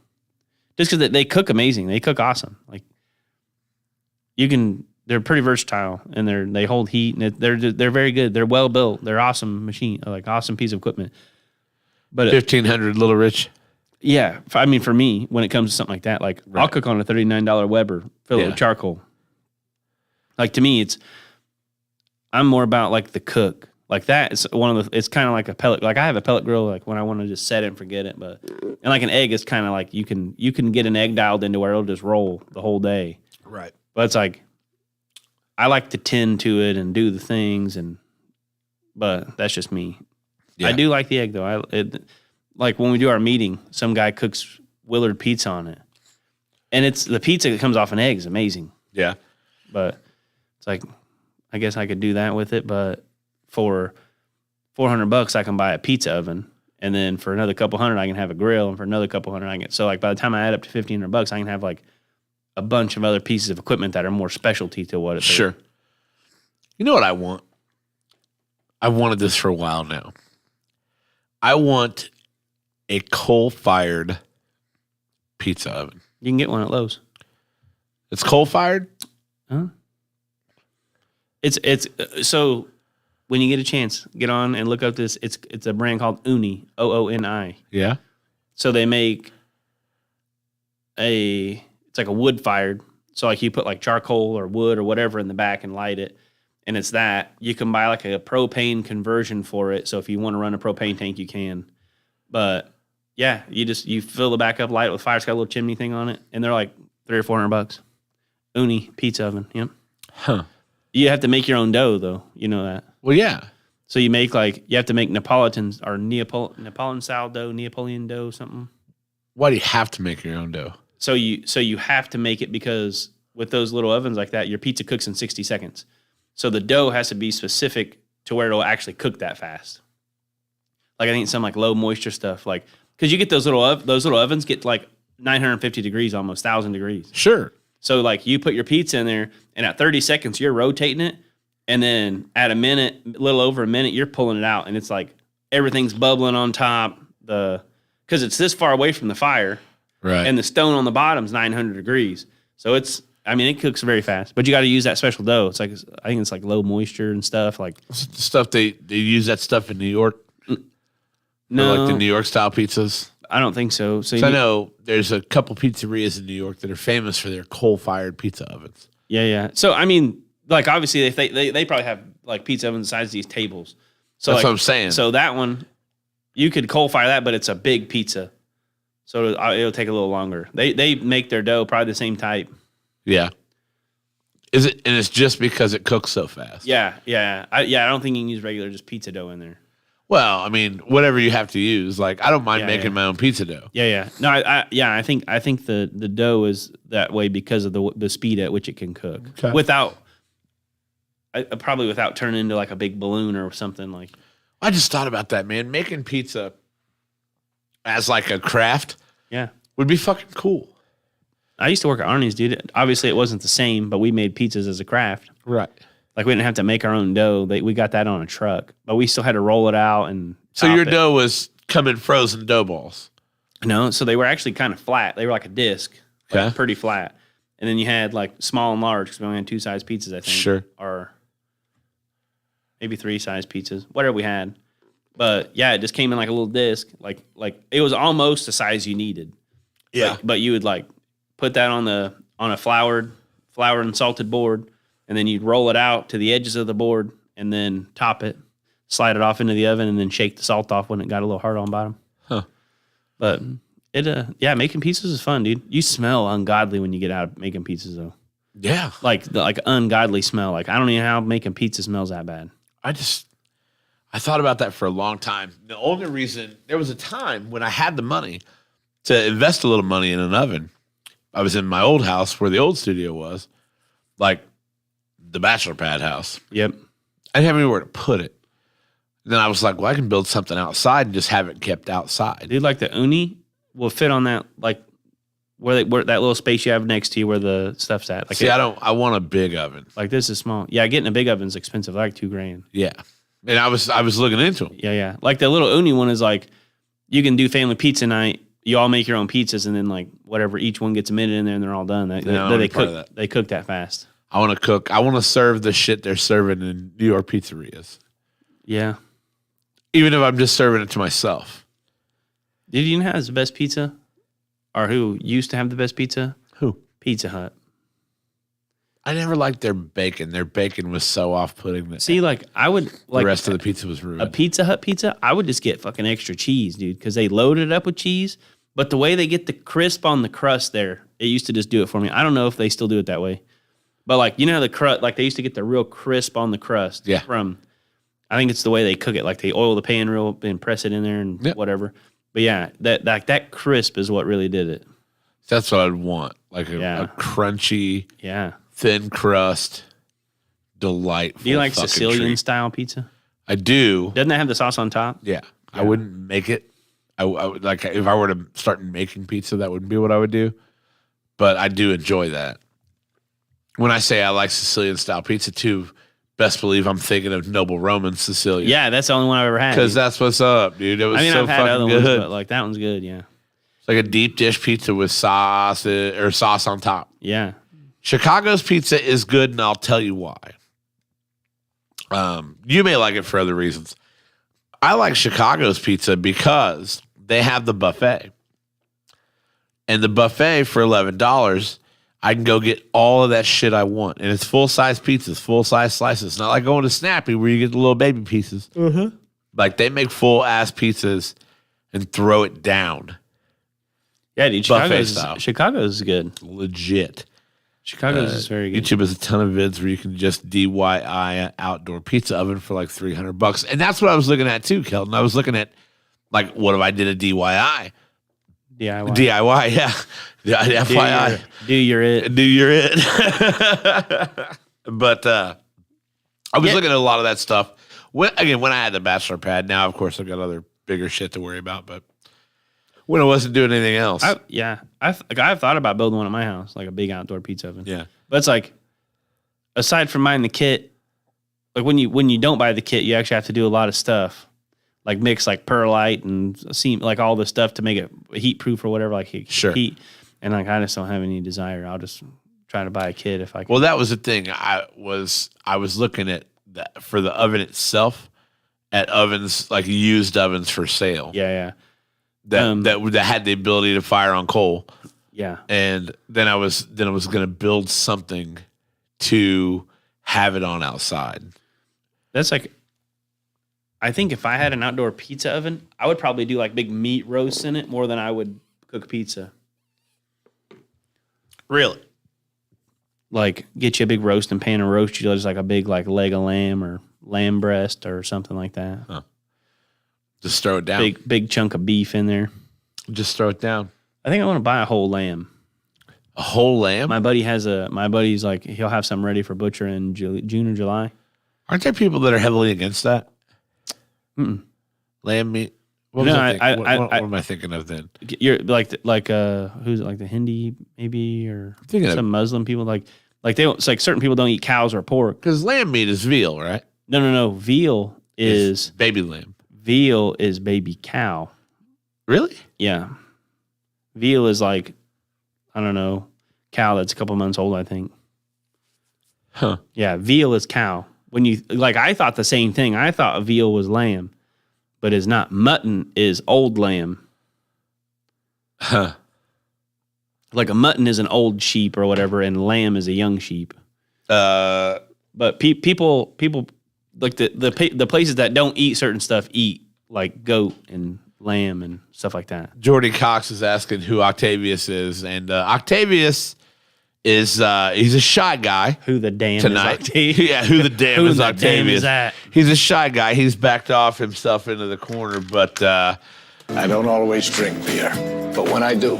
Just because they cook amazing. They cook awesome. Like, they're pretty versatile, and they hold heat, and they're very good. They're well built. They're awesome machine, like awesome piece of equipment. But 1,500 Little Rich. Yeah, I mean, for me, when it comes to something like that, like I'll cook on a $39 Weber, fill it with charcoal. Like to me, I'm more about like the cook. Like that is it's kind of like a pellet. Like I have a pellet grill, like when I want to just set it and forget it. But and like an egg is kind of like you can get an egg dialed into where it'll just roll the whole day. Right. But it's like I like to tend to it and do the things, but that's just me. Yeah. I do like the egg though. Like when we do our meeting, some guy cooks Willard pizza on it, and it's the pizza that comes off an egg is amazing. Yeah. But it's like I guess I could do that with it, but for $400 I can buy a pizza oven, and then for another couple hundred I can have a grill, and for another couple hundred I can. So like by the time I add up to $1,500, I can have like a bunch of other pieces of equipment that are more specialty to what it's. Sure. You know what I want? I've wanted this for a while now. I want a coal-fired pizza oven. You can get one at Lowe's. It's coal-fired? Huh? It's so when you get a chance, get on and look up this. It's a brand called Ooni, OONI. Yeah. So they make it's like a wood fired. So like you put like charcoal or wood or whatever in the back and light it. And it's that. You can buy like a propane conversion for it. So if you want to run a propane tank, you can. But yeah, you fill the back up, light it with fire. It's got a little chimney thing on it. And they're like $300 or $400. Ooni pizza oven. Yep. Huh. You have to make your own dough though. You know that. Well, yeah. So you have to make Neapolitan style dough, Neapolitan dough, something. Why do you have to make your own dough? So you have to make it because with those little ovens like that, your pizza cooks in 60 seconds. So the dough has to be specific to where it'll actually cook that fast. Like I think some like low moisture stuff, like because you get those little ovens get like 950 degrees, almost 1,000 degrees. Sure. So like you put your pizza in there, and at 30 seconds you're rotating it, and then at a little over a minute, you're pulling it out, and it's like everything's bubbling on top. Because it's this far away from the fire, right? And the stone on the bottom's 900 degrees, so it cooks very fast. But you got to use that special dough. It's like I think it's like low moisture and stuff. Like stuff they use that stuff in New York. No, like the New York style pizzas. I don't think so. So I know there's a couple pizzerias in New York that are famous for their coal-fired pizza ovens. Yeah. So I mean, like obviously, if they probably have like pizza ovens the size of these tables, So That's what I'm saying. So that one, you could coal fire that, but it's a big pizza. So it'll take a little longer. They make their dough probably the same type. Yeah. Is it? And it's just because it cooks so fast. Yeah. I don't think you can use regular just pizza dough in there. Well, I mean, whatever you have to use. Like, I don't mind Yeah, making my own pizza dough. Yeah. No, I think the dough is that way because of the speed at which it can cook. Okay. Probably without turning into like a big balloon or something like. I just thought about that, man. Making pizza as like a craft Yeah. would be fucking cool. I used to work at Arnie's, dude. Obviously, it wasn't the same, but we made pizzas as a craft. Right. Like we didn't have to make our own dough. We got that on a truck, but we still had to roll it out and. So top your it. dough was coming frozen dough balls. No, so they were actually kind of flat. They were like a disc, Okay. pretty flat. And then you had like small and large because we only had 2 size pizzas, I think. Sure. Or maybe 3 size pizzas, whatever we had. But yeah, it just came in like a little disc. Like it was almost the size you needed. Yeah. But you would like put that on a floured and salted board, and then you'd roll it out to the edges of the board and then top it, slide it off into the oven, and then shake the salt off when it got a little hard on bottom. Huh. But making pizzas is fun, dude. You smell ungodly when you get out of making pizzas, though. Yeah. Like ungodly smell. Like I don't even know how making pizza smells that bad. I thought about that for a long time. The only reason, there was a time when I had the money to invest a little money in an oven. I was in my old house where the old studio was, like the bachelor pad house. Yep. I didn't have anywhere to put it. And then I was like, well, I can build something outside and just have it kept outside. Dude, like the uni will fit on that, like where that little space you have next to you where the stuff's at. Like See, I want a big oven. like this is small. Yeah, getting a big oven's expensive, like $2,000. Yeah. And I was looking into them. Yeah. Like the little uni one is like you can do family pizza night. You all make your own pizzas, and then like whatever, each one gets a minute in there, and they're all done. They cook that fast. I want to cook. I want to serve the shit they're serving in New York pizzerias, Yeah. even if I'm just serving it to myself. Did you know who has the best pizza, or who used to have the best pizza? Who? Pizza Hut. I never liked their bacon. Their bacon was so off-putting that See, like I would like the rest of the pizza was ruined. a Pizza Hut pizza. I would just get fucking extra cheese, dude, because they load it up with cheese. But the way they get the crisp on the crust there, it used to just do it for me. I don't know if they still do it that way. But like, you know how the crust, like they used to get the real crisp on the crust. Yeah. From, I think it's the way they cook it. Like they oil the pan real and press it in there and Yep. whatever. But yeah, that crisp is what really did it. That's what I'd want, like a crunchy, Yeah. thin crust, delightful. Do you like fucking Sicilian treat. style pizza? I do. Doesn't that have the sauce on top? Yeah. I wouldn't make it. I would, like, if I were to start making pizza, that wouldn't be what I would do. But I do enjoy that. When I say I like Sicilian style pizza too, best believe I'm thinking of Noble Roman Sicilian. Yeah, that's the only one I've ever had. Because dude. that's what's up, dude. It was I mean, so I've had fucking other good. ones, but like that one's good. Yeah. It's like a deep dish pizza with sauce or sauce on top. Yeah. Chicago's pizza is good, and I'll tell you why. You may like it for other reasons. I like Chicago's pizza because they have the buffet. And the buffet for $11, I can go get all of that shit I want. And it's full-size pizzas, full-size slices. Not like going to Snappy where you get the little baby pieces. Like, they make full-ass pizzas and throw it down. Yeah, dude. Buffet style. Chicago's is good. Legit. Chicago's is very good. YouTube has a ton of vids where you can just DIY an outdoor pizza oven for like $300. And that's what I was looking at too, Kelton. I was looking at, like, what if I did a DIY? DIY. DIY, yeah. FYI. Do your it. Do your it. But I was looking at a lot of that stuff. When I had the bachelor pad, now, of course, I've got other bigger shit to worry about. But when I wasn't doing anything else. I've thought about building one at my house, like a big outdoor pizza oven. Yeah. But it's like, aside from buying the kit, like when you don't buy the kit, you actually have to do a lot of stuff, like mix like perlite and like all this stuff to make it heat proof or whatever, like Sure. heat. And like I just don't have any desire. I'll just try to buy a kit if I can. Well, that was the thing. I was looking at that for the oven itself, at ovens, like used ovens for sale. Yeah. That had the ability to fire on coal. Yeah. And then I was going to build something to have it on outside. That's like, I think if I had an outdoor pizza oven, I would probably do like big meat roasts in it more than I would cook pizza. Really? Like get you a big roast and pan and roast you just like a big like leg of lamb or lamb breast or something like that. Huh. Just throw it down. Big chunk of beef in there. Just throw it down. I think I want to buy a whole lamb. A whole lamb? My buddy's like he'll have some ready for butcher in June or July. Aren't there people that are heavily against that? Mm-mm. Lamb meat? What am I thinking of then? You're like who's it, like the Hindi maybe or some Muslim people like they don't, it's like certain people don't eat cows or pork because lamb meat is veal, right? No. Veal is it's baby lamb. Veal is baby cow. Really? Yeah. Veal is like I don't know cow that's a couple months old I think. Huh? Yeah, veal is cow. When you like, I thought the same thing. I thought veal was lamb. But it's not. Mutton is old lamb. Huh. Like a mutton is an old sheep or whatever, and lamb is a young sheep. But people like the places that don't eat certain stuff eat like goat and lamb and stuff like that. Jordy Cox is asking who Octavius is, and Octavius is he's a shy guy. Who the damn tonight? Is Octavius? Yeah, who the damn Who is the Octavius? damn is that? He's a shy guy. He's backed off himself into the corner, but I don't always drink beer, but when I do,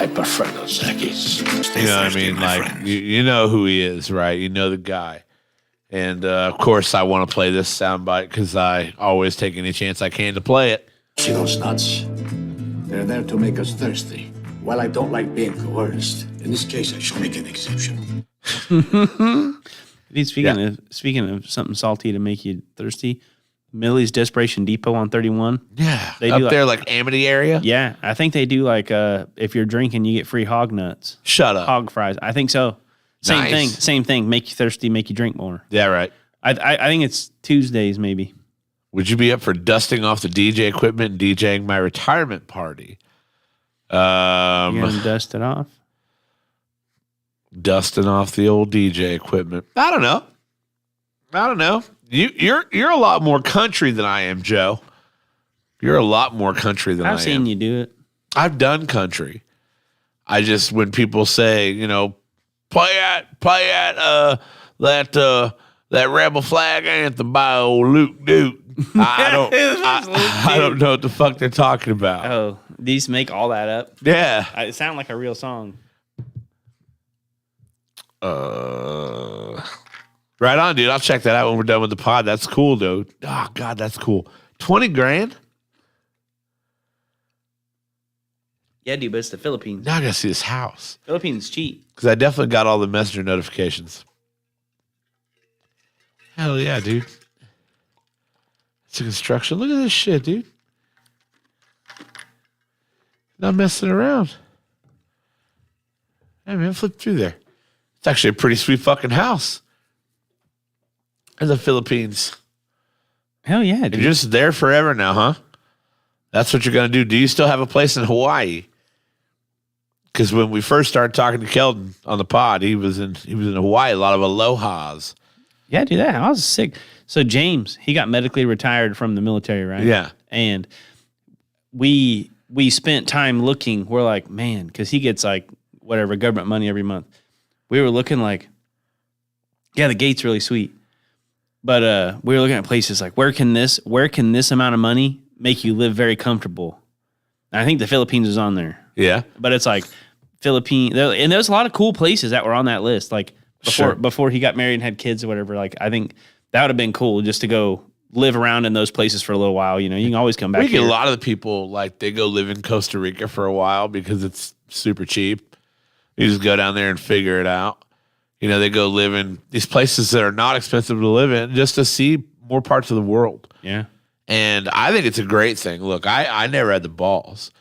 I prefer those Zackies. you know what I mean? Like you know who he is, right? You know the guy. And of course, I want to play this soundbite because I always take any chance I can to play it. See those nuts? They're there to make us thirsty. While I don't like being coerced, in this case, I shall make an exception. Speaking of something salty to make you thirsty, Millie's Desperation Depot on 31. Yeah, they up do there like Amity area. Yeah, I think they do like if you're drinking, you get free hog nuts. Shut up. Hog fries. I think so. Same thing. Make you thirsty, make you drink more. Yeah, right. I think it's Tuesdays maybe. Would you be up for dusting off the DJ equipment and DJing my retirement party? You're gonna dust it off. Dusting off the old DJ equipment. I don't know. You're a lot more country than I am, Joe. You're a lot more country than I am. I've seen you do it. I've done country. I just when people say, you know, play at that Rebel Flag anthem by old Luke Duke. I don't know what the fuck they're talking about. Oh, these make all that up. Yeah, It sounded like a real song. Right on, dude. I'll check that out when we're done with the pod. That's cool, dude. Oh God, that's cool. 20 grand? Yeah, dude, but it's the Philippines. Now I gotta see this house. Philippines cheap. Because I definitely got all the messenger notifications. Hell yeah, dude. It's a construction. Look at this shit, dude. Not messing around. Hey, man, flip through there. It's actually a pretty sweet fucking house. In the Philippines. Hell yeah, dude. You're just there forever now, huh? That's what you're going to do. Do you still have a place in Hawaii? Because when we first started talking to Keldon on the pod, he was in Hawaii. A lot of alohas. Yeah, dude, that house is sick. So James, he got medically retired from the military, right? Yeah. And we spent time looking. We're like, man, because he gets like whatever government money every month. We were looking like, yeah, the gate's really sweet. But we were looking at places like where can this amount of money make you live very comfortable? And I think the Philippines is on there. Yeah. But it's like Philippines, and there's a lot of cool places that were on that list. Like before he got married and had kids or whatever. Like I think that would have been cool just to go live around in those places for a little while. You know, you can always come back. We get here. a lot of the people like they go live in Costa Rica for a while because it's super cheap. You just go down there and figure it out. You know, they go live in these places that are not expensive to live in just to see more parts of the world. Yeah. And I think it's a great thing. Look, I never had the balls.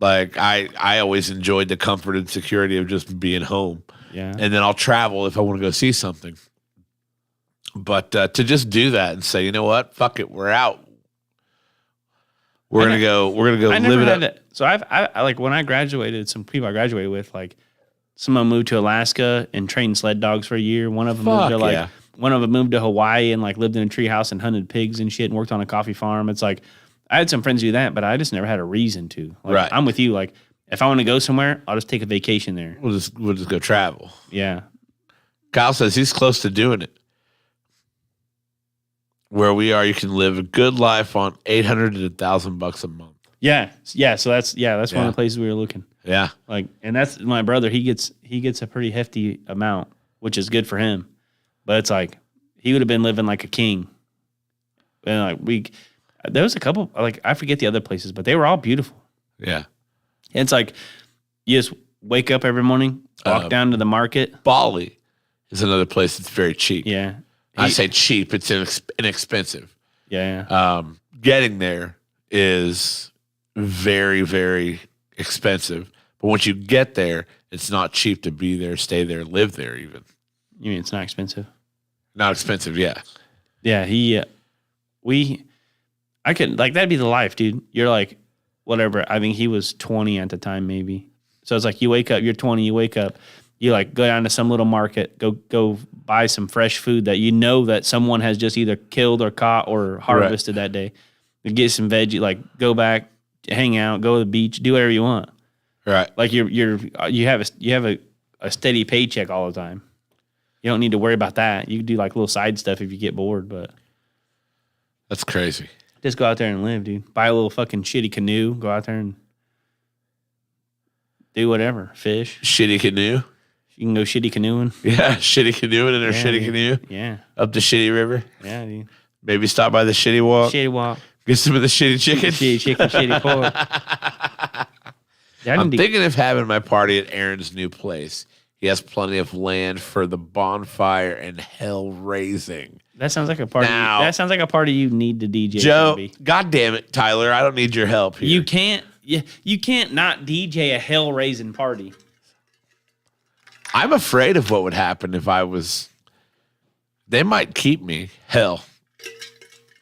Like I always enjoyed the comfort and security of just being home. Yeah. And then I'll travel if I want to go see something. But to just do that and say, you know what, fuck it, we're out. We're gonna go live it up. So I like when I graduated, some people I graduated with, like someone moved to Alaska and trained sled dogs for a year. One of them moved to one of them moved to Hawaii and like lived in a treehouse and hunted pigs and shit and worked on a coffee farm. It's like I had some friends do that, but I just never had a reason to. Like, Right. I'm with you. Like if I want to go somewhere, I'll just take a vacation there. We'll just go travel. Yeah. Kyle says he's close to doing it. Where we are, you can live a good life on $800 to $1,000 a month. Yeah. Yeah. So that's one of Yeah. the places we were looking. Yeah. Like, and that's my brother. He gets a pretty hefty amount, which is good for him. But it's like he would have been living like a king. And like there was a couple, like I forget the other places, but they were all beautiful. Yeah. And it's like you just wake up every morning, walk down to the market. Bali is another place that's very cheap. Yeah. I say cheap, it's inexpensive. Yeah. Getting there is very, very expensive. But once you get there, it's not cheap to be there, stay there, live there even. You mean it's not expensive? Not expensive, yeah. Yeah. I could, like, that'd be the life, dude. You're like, whatever. I think he was 20 at the time, maybe. So it's like you wake up, you're 20, you wake up, you like go down to some little market, go buy some fresh food that you know that someone has just either killed or caught or harvested that day. You get some veggie, like go back, hang out, go to the beach, do whatever you want. Right. Like you have a steady paycheck all the time. You don't need to worry about that. You can do like little side stuff if you get bored, but That's crazy. just go out there and live, dude. Buy a little fucking shitty canoe, go out there and do whatever. Fish. Shitty canoe. You can go shitty canoeing. Yeah, shitty canoeing in their Yeah, shitty dude. canoe Yeah. up the shitty river. Yeah, dude. Maybe stop by the shitty walk. Shitty walk. Get some of the shitty chicken. Shitty chicken, shitty pork. I'm thinking of having my party at Aaron's new place. He has plenty of land for the bonfire and hell raising. That sounds like a party. Now- That sounds like a party you need to DJ. Joe, Kirby. God damn it, Tyler, I don't need your help here. You can't not DJ a hell raising party. I'm afraid of what would happen if I was. They might keep me. Hell,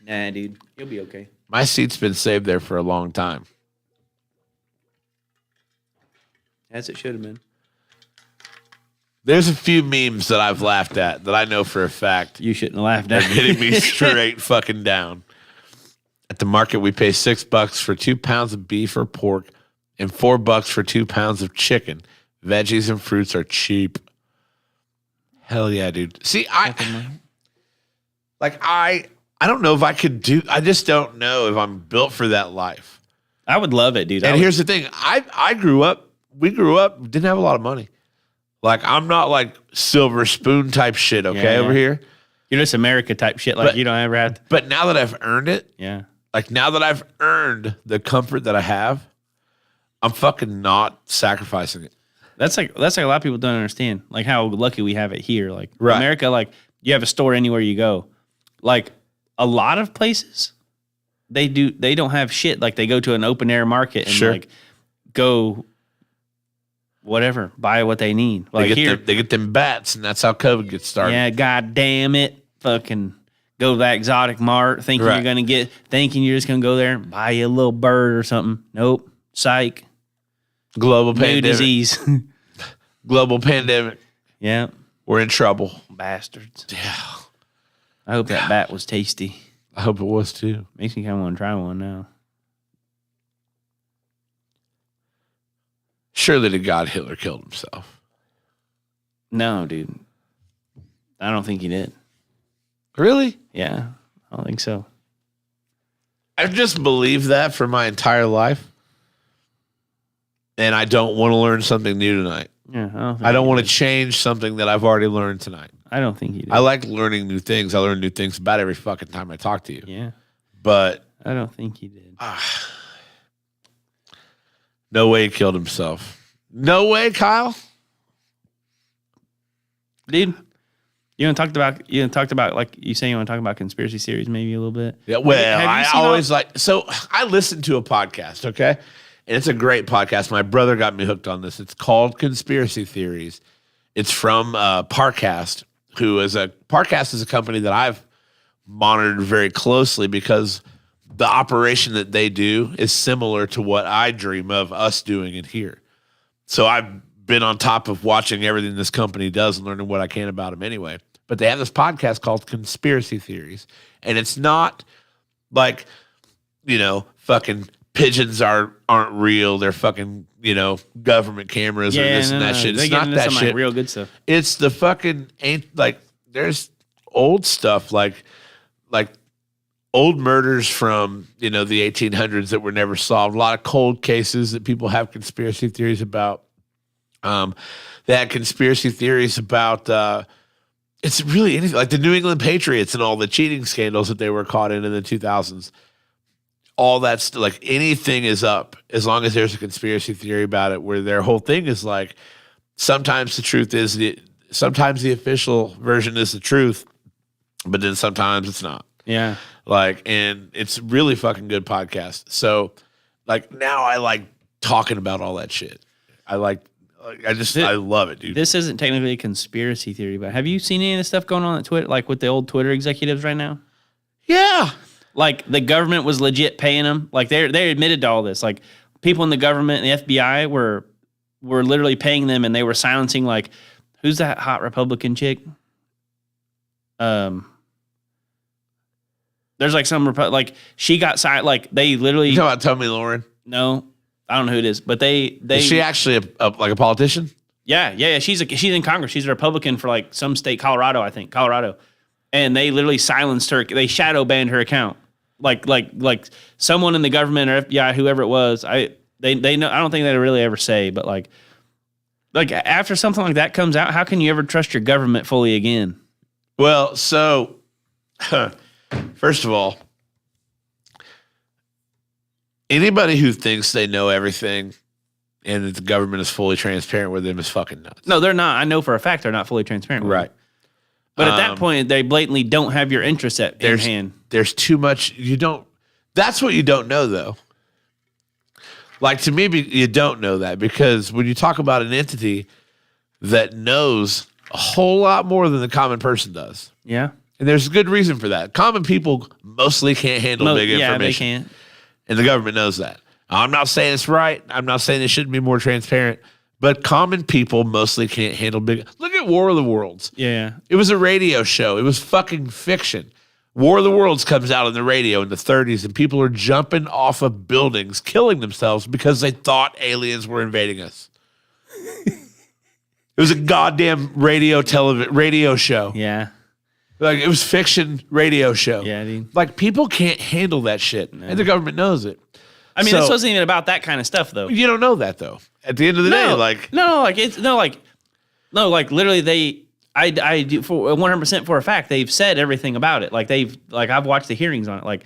Nah, dude, you'll be okay. my seat's been saved there for a long time. As it should have been. There's a few memes that I've laughed at that I know for a fact You shouldn't have laughed are at hitting me. me straight fucking down. At the market, we pay $6 for 2 pounds of beef or pork and $4 for 2 pounds of chicken. Veggies and fruits are cheap. Hell yeah, dude. See, I don't know if I could do. I just don't know if I'm built for that life. I would love it, dude. And here's the thing: I grew up. We grew up. Didn't have a lot of money. Like I'm not like silver spoon type shit. Okay, Yeah, over yeah. here. You're just America type shit. Like But- you don't ever have to. But now that I've earned it, Yeah. like now that I've earned the comfort that I have, I'm fucking not sacrificing it. That's like a lot of people don't understand, like how lucky we have it here. Like Right. America, like you have a store anywhere you go. Like a lot of places, they don't have shit. Like they go to an open air market and Sure. like go whatever, buy what they need. Like They get them bats, and that's how COVID gets started. yeah, god damn it, fucking go to that exotic mart thinking Right. thinking you're just gonna go there and buy you a little bird or something. Nope, psych, Global new pandemic. disease. Global pandemic. Yeah, We're in trouble. bastards. Yeah. I hope that bat was tasty. I hope it was too. Makes me kind of want to try one now. Surely to God, Hitler killed himself. No, dude. I don't think he did. Really? Yeah, I don't think so. I've just believed that for my entire life. And I don't want to learn something new tonight. Yeah, I don't want to change something that I've already learned tonight. I don't think he did. I like learning new things. I learn new things about every fucking time I talk to you. Yeah, But I don't think he did. no way he killed himself. No way, Kyle. Dude, you want to talk about like you say you want to talk about conspiracy theories maybe a little bit. Yeah, well, Have you I seen always I listen to a podcast, okay? And it's a great podcast. My brother got me hooked on this. It's called Conspiracy Theories. It's from Parcast, Parcast is a company that I've monitored very closely because the operation that they do is similar to what I dream of us doing in here. So I've been on top of watching everything this company does and learning what I can about them anyway. but they have this podcast called Conspiracy Theories. And it's not like, fucking pigeons aren't real. They're fucking, government cameras or this and that shit. They It's get not into that some shit. like real good stuff. It's the fucking there's old stuff like old murders from the 1800s that were never solved. A lot of cold cases that people have conspiracy theories about. They had conspiracy theories about it's really anything like the New England Patriots and all the cheating scandals that they were caught in the 2000s. All that's like anything is up as long as there's a conspiracy theory about it, where their whole thing is like sometimes the truth is sometimes the official version is the truth, but then sometimes it's not. Yeah. And it's really fucking good podcast. So now I like talking about all that shit. I love it, dude. This isn't technically a conspiracy theory, but have you seen any of the stuff going on at Twitter, like with the old Twitter executives right now? Yeah. Like the government was legit paying them. Like they admitted to all this. Like people in the government and the FBI were literally paying them, and they were silencing like, who's that hot Republican chick? There's like some like she got like they literally. You talking about Tommy Lauren? No, I don't know who it is, but they Is she actually a politician? Yeah. She's in Congress. She's a Republican for like some state, Colorado, and they literally silenced her. They shadow banned her account. Like someone in the government or FBI, whoever it was. They know. I don't think they really ever say, but like after something like that comes out, how can you ever trust your government fully again? Well, so first of all, anybody who thinks they know everything and that the government is fully transparent with them is fucking nuts. No, they're not. I know for a fact they're not fully transparent. Right. But at that point, they blatantly don't have your interests in hand. There's too much. That's what you don't know, though. Like, to me, you don't know that, because when you talk about an entity that knows a whole lot more than the common person does. Yeah. And there's a good reason for that. Common people mostly can't handle big information. Yeah, they can't. And the government knows that. I'm not saying it's right. I'm not saying it shouldn't be more transparent. But common people mostly can't handle big. Look at War of the Worlds. Yeah. It was a radio show. It was fucking fiction. War of the Worlds comes out on the radio in the 30s, and people are jumping off of buildings, killing themselves because they thought aliens were invading us. It was a goddamn radio show. Yeah. Like, it was fiction radio show. Yeah, dude. Like, people can't handle that shit, and the government knows it. I mean, this wasn't even about that kind of stuff, though. You don't know that, though. At the end of the day, literally, I do for 100% for a fact they've said everything about it. Like I've watched the hearings on it. Like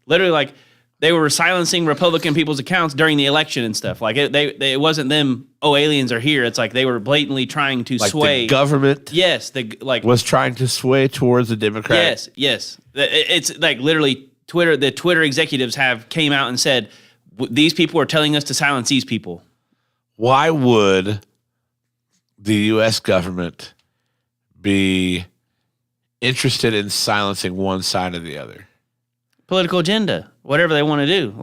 literally, like they were silencing Republican people's accounts during the election and stuff. Like it wasn't them. Oh, aliens are here. It's like they were blatantly trying to sway the government. Yes, was trying to sway towards the Democrat. Yes. It's like literally Twitter. The Twitter executives came out and said these people are telling us to silence these people. Why would the U.S. government be interested in silencing one side or the other? Political agenda, whatever they want to do,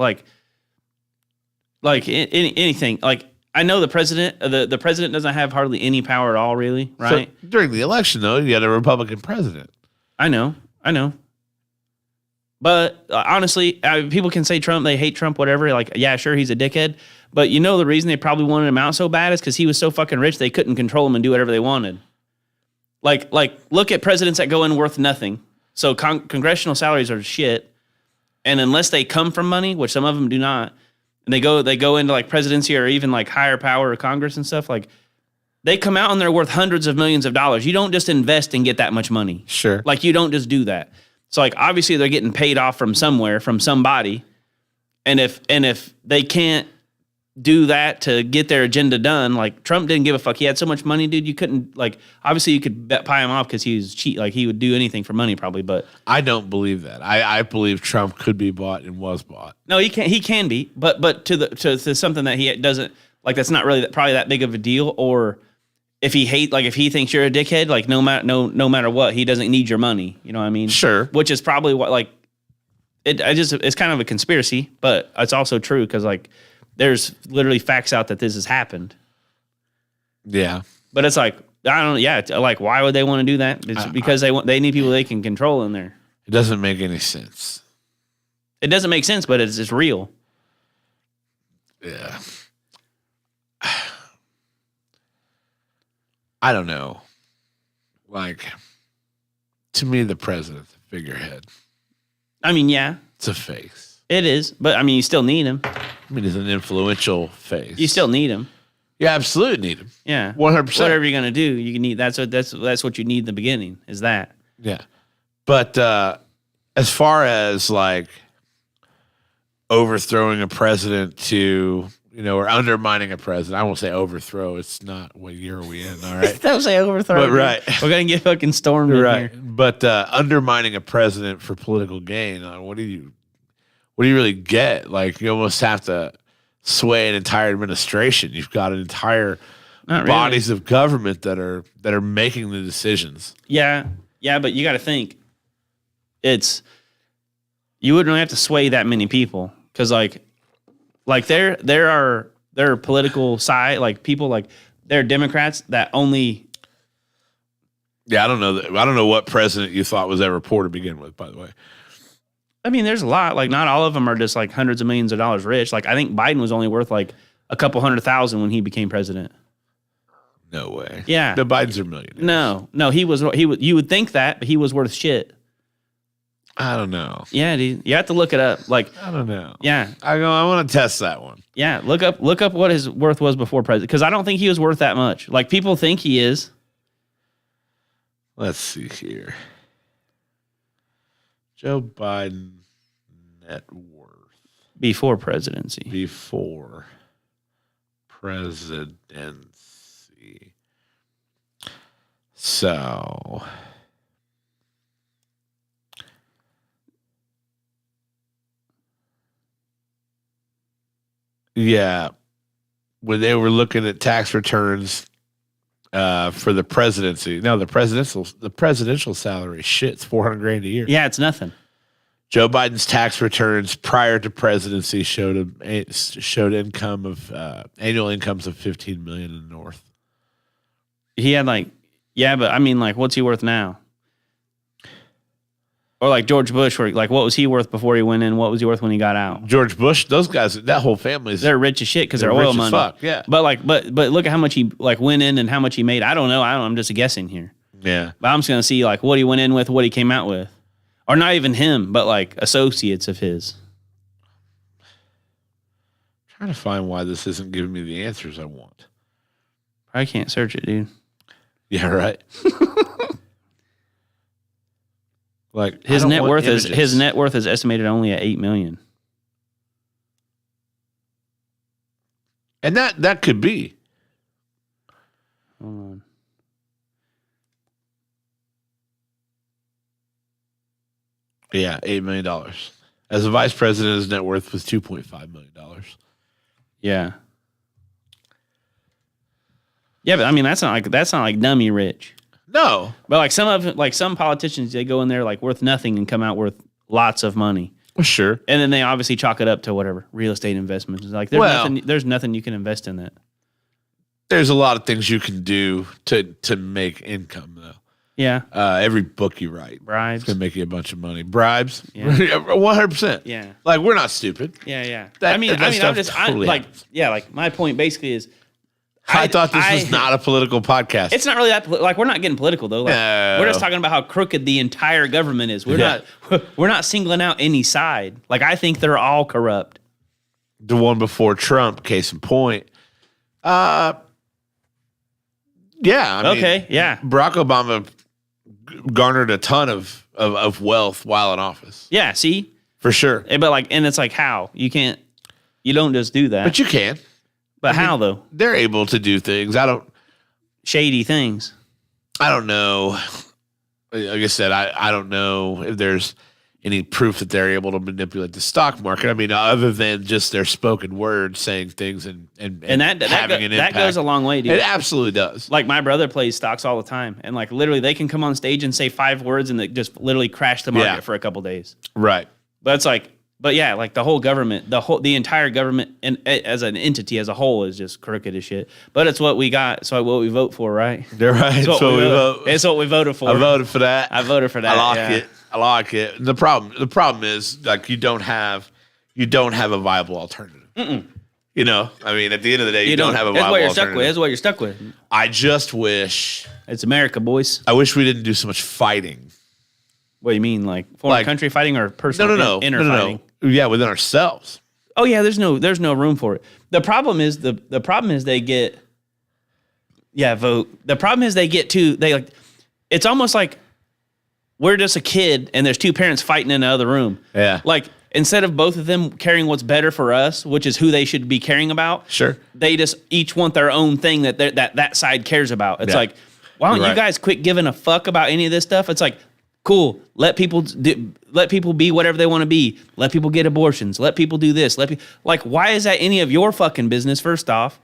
anything. Like I know the president, the president doesn't have hardly any power at all, really, right? So during the election, though, you had a Republican president. I know. But honestly, people can say Trump, they hate Trump, whatever. Like, yeah, sure, he's a dickhead. But you know the reason they probably wanted him out so bad is because he was so fucking rich they couldn't control him and do whatever they wanted. Like look at presidents that go in worth nothing. So congressional salaries are shit. And unless they come from money, which some of them do not, and they go into like presidency or even like higher power or Congress and stuff, like they come out and they're worth hundreds of millions of dollars. You don't just invest and get that much money. Sure. Like you don't just do that. So like obviously they're getting paid off from somewhere, from somebody. And if they can't do that to get their agenda done, like Trump didn't give a fuck. He had so much money, dude, you couldn't obviously you could buy him off because he was cheat. Like he would do anything for money probably, but I don't believe that. I believe Trump could be bought and was bought. No, he can be, but to something that he doesn't like, that's not really probably that big of a deal. Or if he thinks you're a dickhead, like no matter what, he doesn't need your money. You know what I mean? Sure. Which is probably what it's kind of a conspiracy, but it's also true because there's literally facts out that this has happened. Yeah. But it's like I don't. Yeah, like why would they want to do that? It's because they need people they can control in there. It doesn't make any sense. It doesn't make sense, but it's real. Yeah. I don't know. Like, to me, the president's a figurehead. I mean, yeah, It's a face. it is, but I mean, you still need him. I mean, he's an influential face. You still need him. You absolutely need him. Yeah, 100%. Whatever you're gonna do, you can need. That's what you need in the beginning. Is that? Yeah. But as far as like overthrowing a president to, or undermining a president, I won't say overthrow. It's not what year are we in, all right? Don't say overthrow. But right. We're gonna get fucking stormed in Right. here. But undermining a president for political gain, what do you really get? Like, you almost have to sway an entire administration. You've got an entire Not really. bodies of government that are making the decisions. Yeah, but you got to think. You wouldn't really have to sway that many people because like there are political side like people like there are Democrats that only. Yeah, I don't know what president you thought was ever poor to begin with, by the way. I mean, there's a lot. Like, not all of them are just like hundreds of millions of dollars rich. Like, I think Biden was only worth like a couple $100,000 when he became president. No way. Yeah. The Bidens are millionaires. No, he was. You would think that, but he was worth shit. I don't know. Yeah, dude. You have to look it up. Like, I don't know. yeah, I want to test that one. yeah. Look up what his worth was before president, because I don't think he was worth that much. Like, people think he is. Let's see here. Joe Biden net worth Before presidency. before presidency. So yeah, when they were looking at tax returns for the presidency, no, the presidential salary, shit's $400,000 a year. Yeah, it's nothing. Joe Biden's tax returns prior to presidency showed income of annual incomes of $15 million in the North. He had like, yeah, but I mean, like, what's he worth now? Or like George Bush, where like, what was he worth before he went in? What was he worth when he got out? George Bush, those guys, that whole family is They're rich as shit because they're rich oil as money. fuck, yeah. But like, but look at how much he like went in and how much he made. I don't know. I'm just guessing here. yeah. But I'm just gonna see like what he went in with, what he came out with, or not even him, but like associates of his. Trying to find why this isn't giving me the answers I want. I can't search it, dude. Yeah, right. Like His I don't net want worth images. is estimated only at $8 million. And that could be. Hold on. Yeah, $8 million. As a vice president, his net worth was $2.5 million. Yeah. Yeah, but I mean that's not like dummy rich. No. But like some politicians, they go in there like worth nothing and come out worth lots of money. Well, sure. And then they obviously chalk it up to whatever real estate investments. It's like there's nothing you can invest in that. There's a lot of things you can do to make income, though. Yeah. Every book you write Bribes. is going to make you a bunch of money. Bribes? Yeah. 100%. Yeah. Like, we're not stupid. Yeah. That stuff totally like, happens. yeah, like my point basically is I thought this was not a political podcast. It's not really that like we're not getting political though. Like, No. We're just talking about how crooked the entire government is. We're not singling out any side. Like I think they're all corrupt. The one before Trump, case in point. Yeah. I mean, Okay, yeah. Barack Obama garnered a ton of wealth while in office. Yeah, see? For sure. But like and it's like how? You don't just do that. But you can. But how though? They're able to do things. Shady things. I don't know. Like I said, I don't know if there's any proof that they're able to manipulate the stock market. I mean, other than just their spoken word saying things and And having an impact. that goes a long way, dude. It absolutely does. Like my brother plays stocks all the time, and like literally they can come on stage and say 5 words and it just literally crash the market Yeah. for a couple days. Right. But it's like But yeah, like the whole government, the entire government, and as an entity as a whole, is just crooked as shit. But it's what we got. So what we vote for, right? They're right. It's what, we vote. It's what we voted for. I voted for that. I voted for that. I like yeah. it. I like it. The problem is like you don't have a viable alternative. You know, I mean, at the end of the day, you don't have a viable alternative. That's what you're stuck with. I just wish. It's America, boys. I wish we didn't do so much fighting. What do you mean, like foreign country fighting or personal? Inner fighting? Yeah, within ourselves. Oh yeah, there's no room for it. The problem is the problem is they get vote. The problem is they get it's almost like we're just a kid and there's two parents fighting in the other room. Yeah. Like instead of both of them caring what's better for us, which is who they should be caring about. Sure. They just each want their own thing that side cares about. It's like, why don't you guys quit giving a fuck about any of this stuff? It's like, cool. Let people be whatever they want to be. Let people get abortions. Let people do this. Like, why is that any of your fucking business? First off,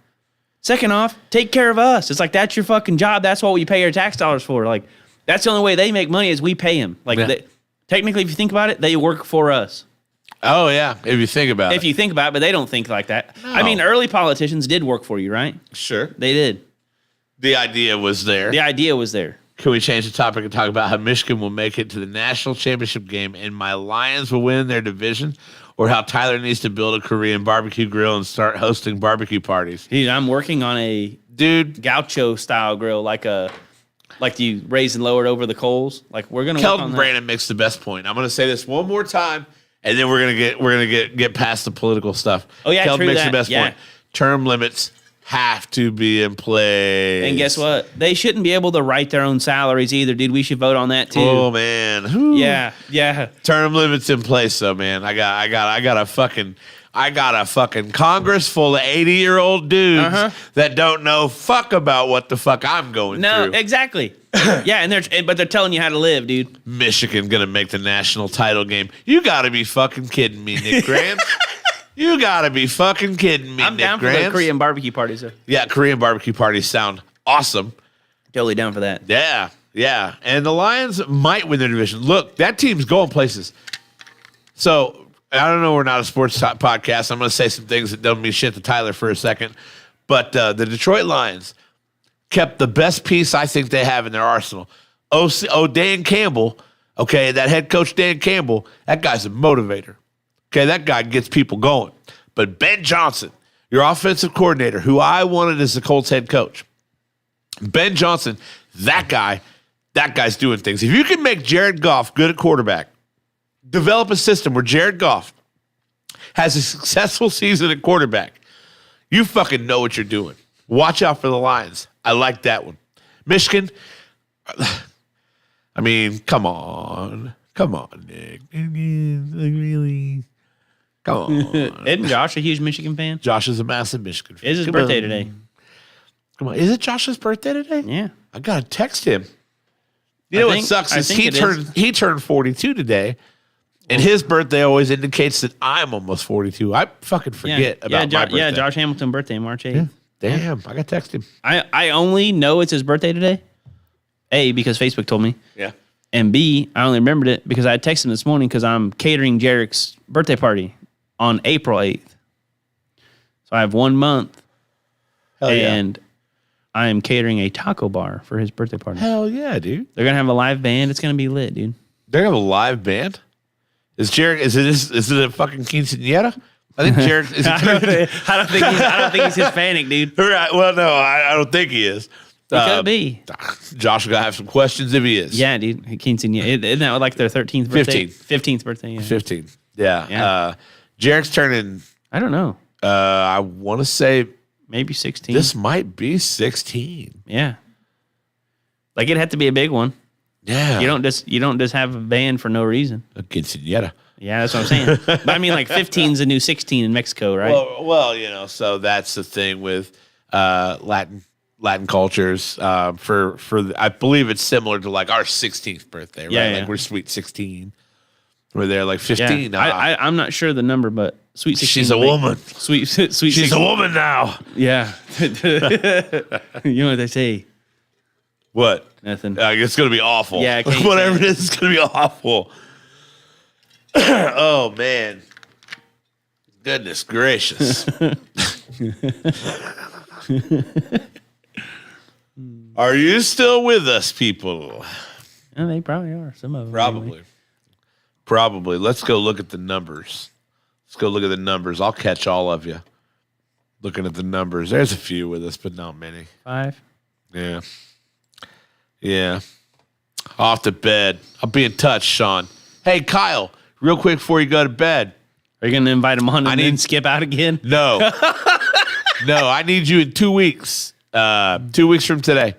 second off, take care of us. It's like that's your fucking job. That's what we pay our tax dollars for. Like, that's the only way they make money is we pay them. Like, technically, if you think about it, they work for us. Oh yeah, if you think about it. If you think about it, but they don't think like that. No. I mean, early politicians did work for you, right? Sure, they did. The idea was there. The idea was there. Can we change the topic and talk about how Michigan will make it to the national championship game and my Lions will win their division, or how Tyler needs to build a Korean barbecue grill and start hosting barbecue parties? Dude, I'm working on a gaucho style grill, like you raise and lower it over the coals. Like we're gonna. Kelton Brandon makes the best point. I'm gonna say this one more time, and then we're gonna get past the political stuff. Oh yeah, Kelton makes the best yeah. point. Term limits have to be in place. And guess what? They shouldn't be able to write their own salaries either, dude. We should vote on that too. Oh man. Whew. Yeah. Term limits in place though, man. I got a fucking Congress full of 80-year-old dudes that don't know fuck about what the fuck I'm going through. No, exactly. Yeah, but they're telling you how to live, dude. Michigan gonna make the national title game. You gotta be fucking kidding me, Nick Grant. You gotta be fucking kidding me, I'm Nick down for Grant. the Korean barbecue parties, though. Yeah, Korean barbecue parties sound awesome. Totally down for that. Yeah. And the Lions might win their division. Look, that team's going places. So, I don't know, we're not a sports podcast. I'm going to say some things that don't mean shit to Tyler for a second. But the Detroit Lions kept the best piece I think they have in their arsenal. Dan Campbell, okay, that head coach Dan Campbell, that guy's a motivator. Okay, that guy gets people going. But Ben Johnson, your offensive coordinator, who I wanted as the Colts head coach, Ben Johnson, that guy's doing things. If you can make Jared Goff good at quarterback, develop a system where Jared Goff has a successful season at quarterback, you fucking know what you're doing. Watch out for the Lions. I like that one. Michigan, I mean, come on, Nick. Really? Come on. Isn't Josh a huge Michigan fan? Josh is a massive Michigan fan. It's his birthday today. Come on. Is it Josh's birthday today? Yeah. I got to text him. You know what sucks is he turned 42 today, and his birthday always indicates that I'm almost 42. I fucking forget about my birthday. Yeah, Josh Hamilton's birthday, March 8th. Yeah. Damn, I got to text him. I only know it's his birthday today, A, because Facebook told me. Yeah. And B, I only remembered it because I texted him this morning because I'm catering Jarek's birthday party on April 8th. So I have 1 month. Hell and I am catering a taco bar for his birthday party. Hell yeah, dude. They're going to have a live band. It's going to be lit, dude. They're going to have a live band? Is it a fucking quinceañera? I think Jarek is. I don't think he's Hispanic, dude. Right. Well, no, I don't think he is. He could be. Josh will have some questions if he is. Yeah, dude. Quinceañera. Isn't that like their 13th birthday? 15th. 15th birthday, yeah. 15. Yeah. Jarek's turning, I don't know. I want to say maybe 16. This might be 16. Yeah. Like it had to be a big one. Yeah. You don't just have a band for no reason. A quinceañera. Yeah, that's what I'm saying. But I mean, like 15's a new 16 in Mexico, right? Well, you know, so that's the thing with Latin cultures. I believe it's similar to like our 16th birthday, right? Yeah. Like we're sweet 16. We're there like 15. Yeah. I'm not sure the number, but sweet 16. She's a woman. Sweet. She's 16. a woman now. Yeah. You know what they say? What? Nothing. It's gonna be awful. Yeah, whatever it is, it's gonna be awful. Oh man. Goodness gracious. Are you still with us, people? Yeah, they probably are. Some of them. Probably. Anyway. Probably. Let's go look at the numbers. Let's go look at the numbers. I'll catch all of you. Looking at the numbers. There's a few with us, but not many. 5. Yeah. Yeah. Off to bed. I'll be in touch, Sean. Hey, Kyle, real quick before you go to bed. Are you going to invite them on and then skip out again? No. No, I need you in 2 weeks. 2 weeks from today.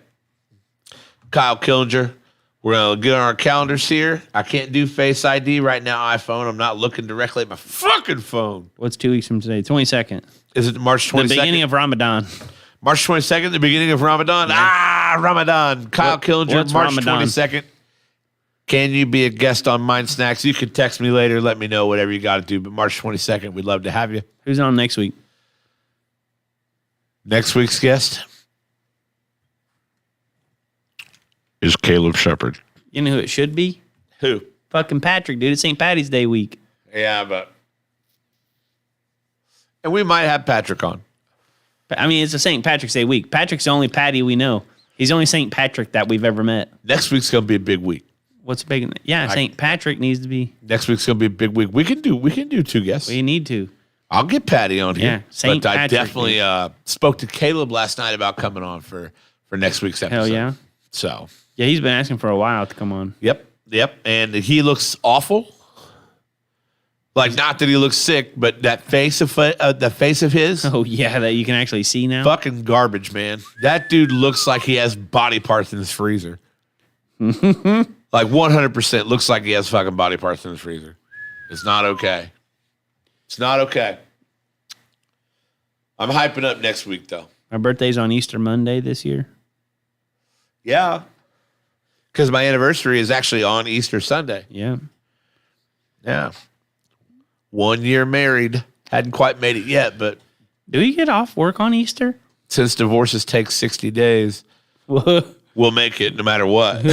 Kyle Killinger. We're going to get on our calendars here. I can't do Face ID right now, iPhone. I'm not looking directly at my fucking phone. What's 2 weeks from today? 22nd. Is it March 22nd? The beginning of Ramadan. March 22nd, the beginning of Ramadan. Yeah. Ramadan. Kyle Killinger, what's March Ramadan? 22nd. Can you be a guest on Mind Snacks? You can text me later. Let me know whatever you got to do. But March 22nd, we'd love to have you. Who's on next week? Next week's guest is Caleb Shepard. You know who it should be? Who? Fucking Patrick, dude. It's St. Patty's Day week. Yeah, but... And we might have Patrick on. I mean, it's a St. Patrick's Day week. Patrick's the only Patty we know. He's the only St. Patrick that we've ever met. Next week's going to be a big week. What's big? Yeah, St. Patrick needs to be. Next week's going to be a big week. We can do 2 guests. We need to. I'll get Patty on here. Yeah, St. But I Patrick, definitely spoke to Caleb last night about coming on for next week's episode. Hell yeah. So, Yeah, he's been asking for a while to come on. yep. And he looks awful. Like, not that he looks sick, but that face of his, Oh, yeah, that you can actually see now. fucking garbage, man. That dude looks like he has body parts in his freezer. Like 100% looks like he has fucking body parts in his freezer. It's not okay. It's not okay. I'm hyping up next week, though. My birthday's on Easter Monday this year. Yeah. Because my anniversary is actually on Easter Sunday. Yeah. Yeah. 1 year married. Hadn't quite made it yet, but Do we get off work on Easter? since divorces take 60 days, we'll make it no matter what.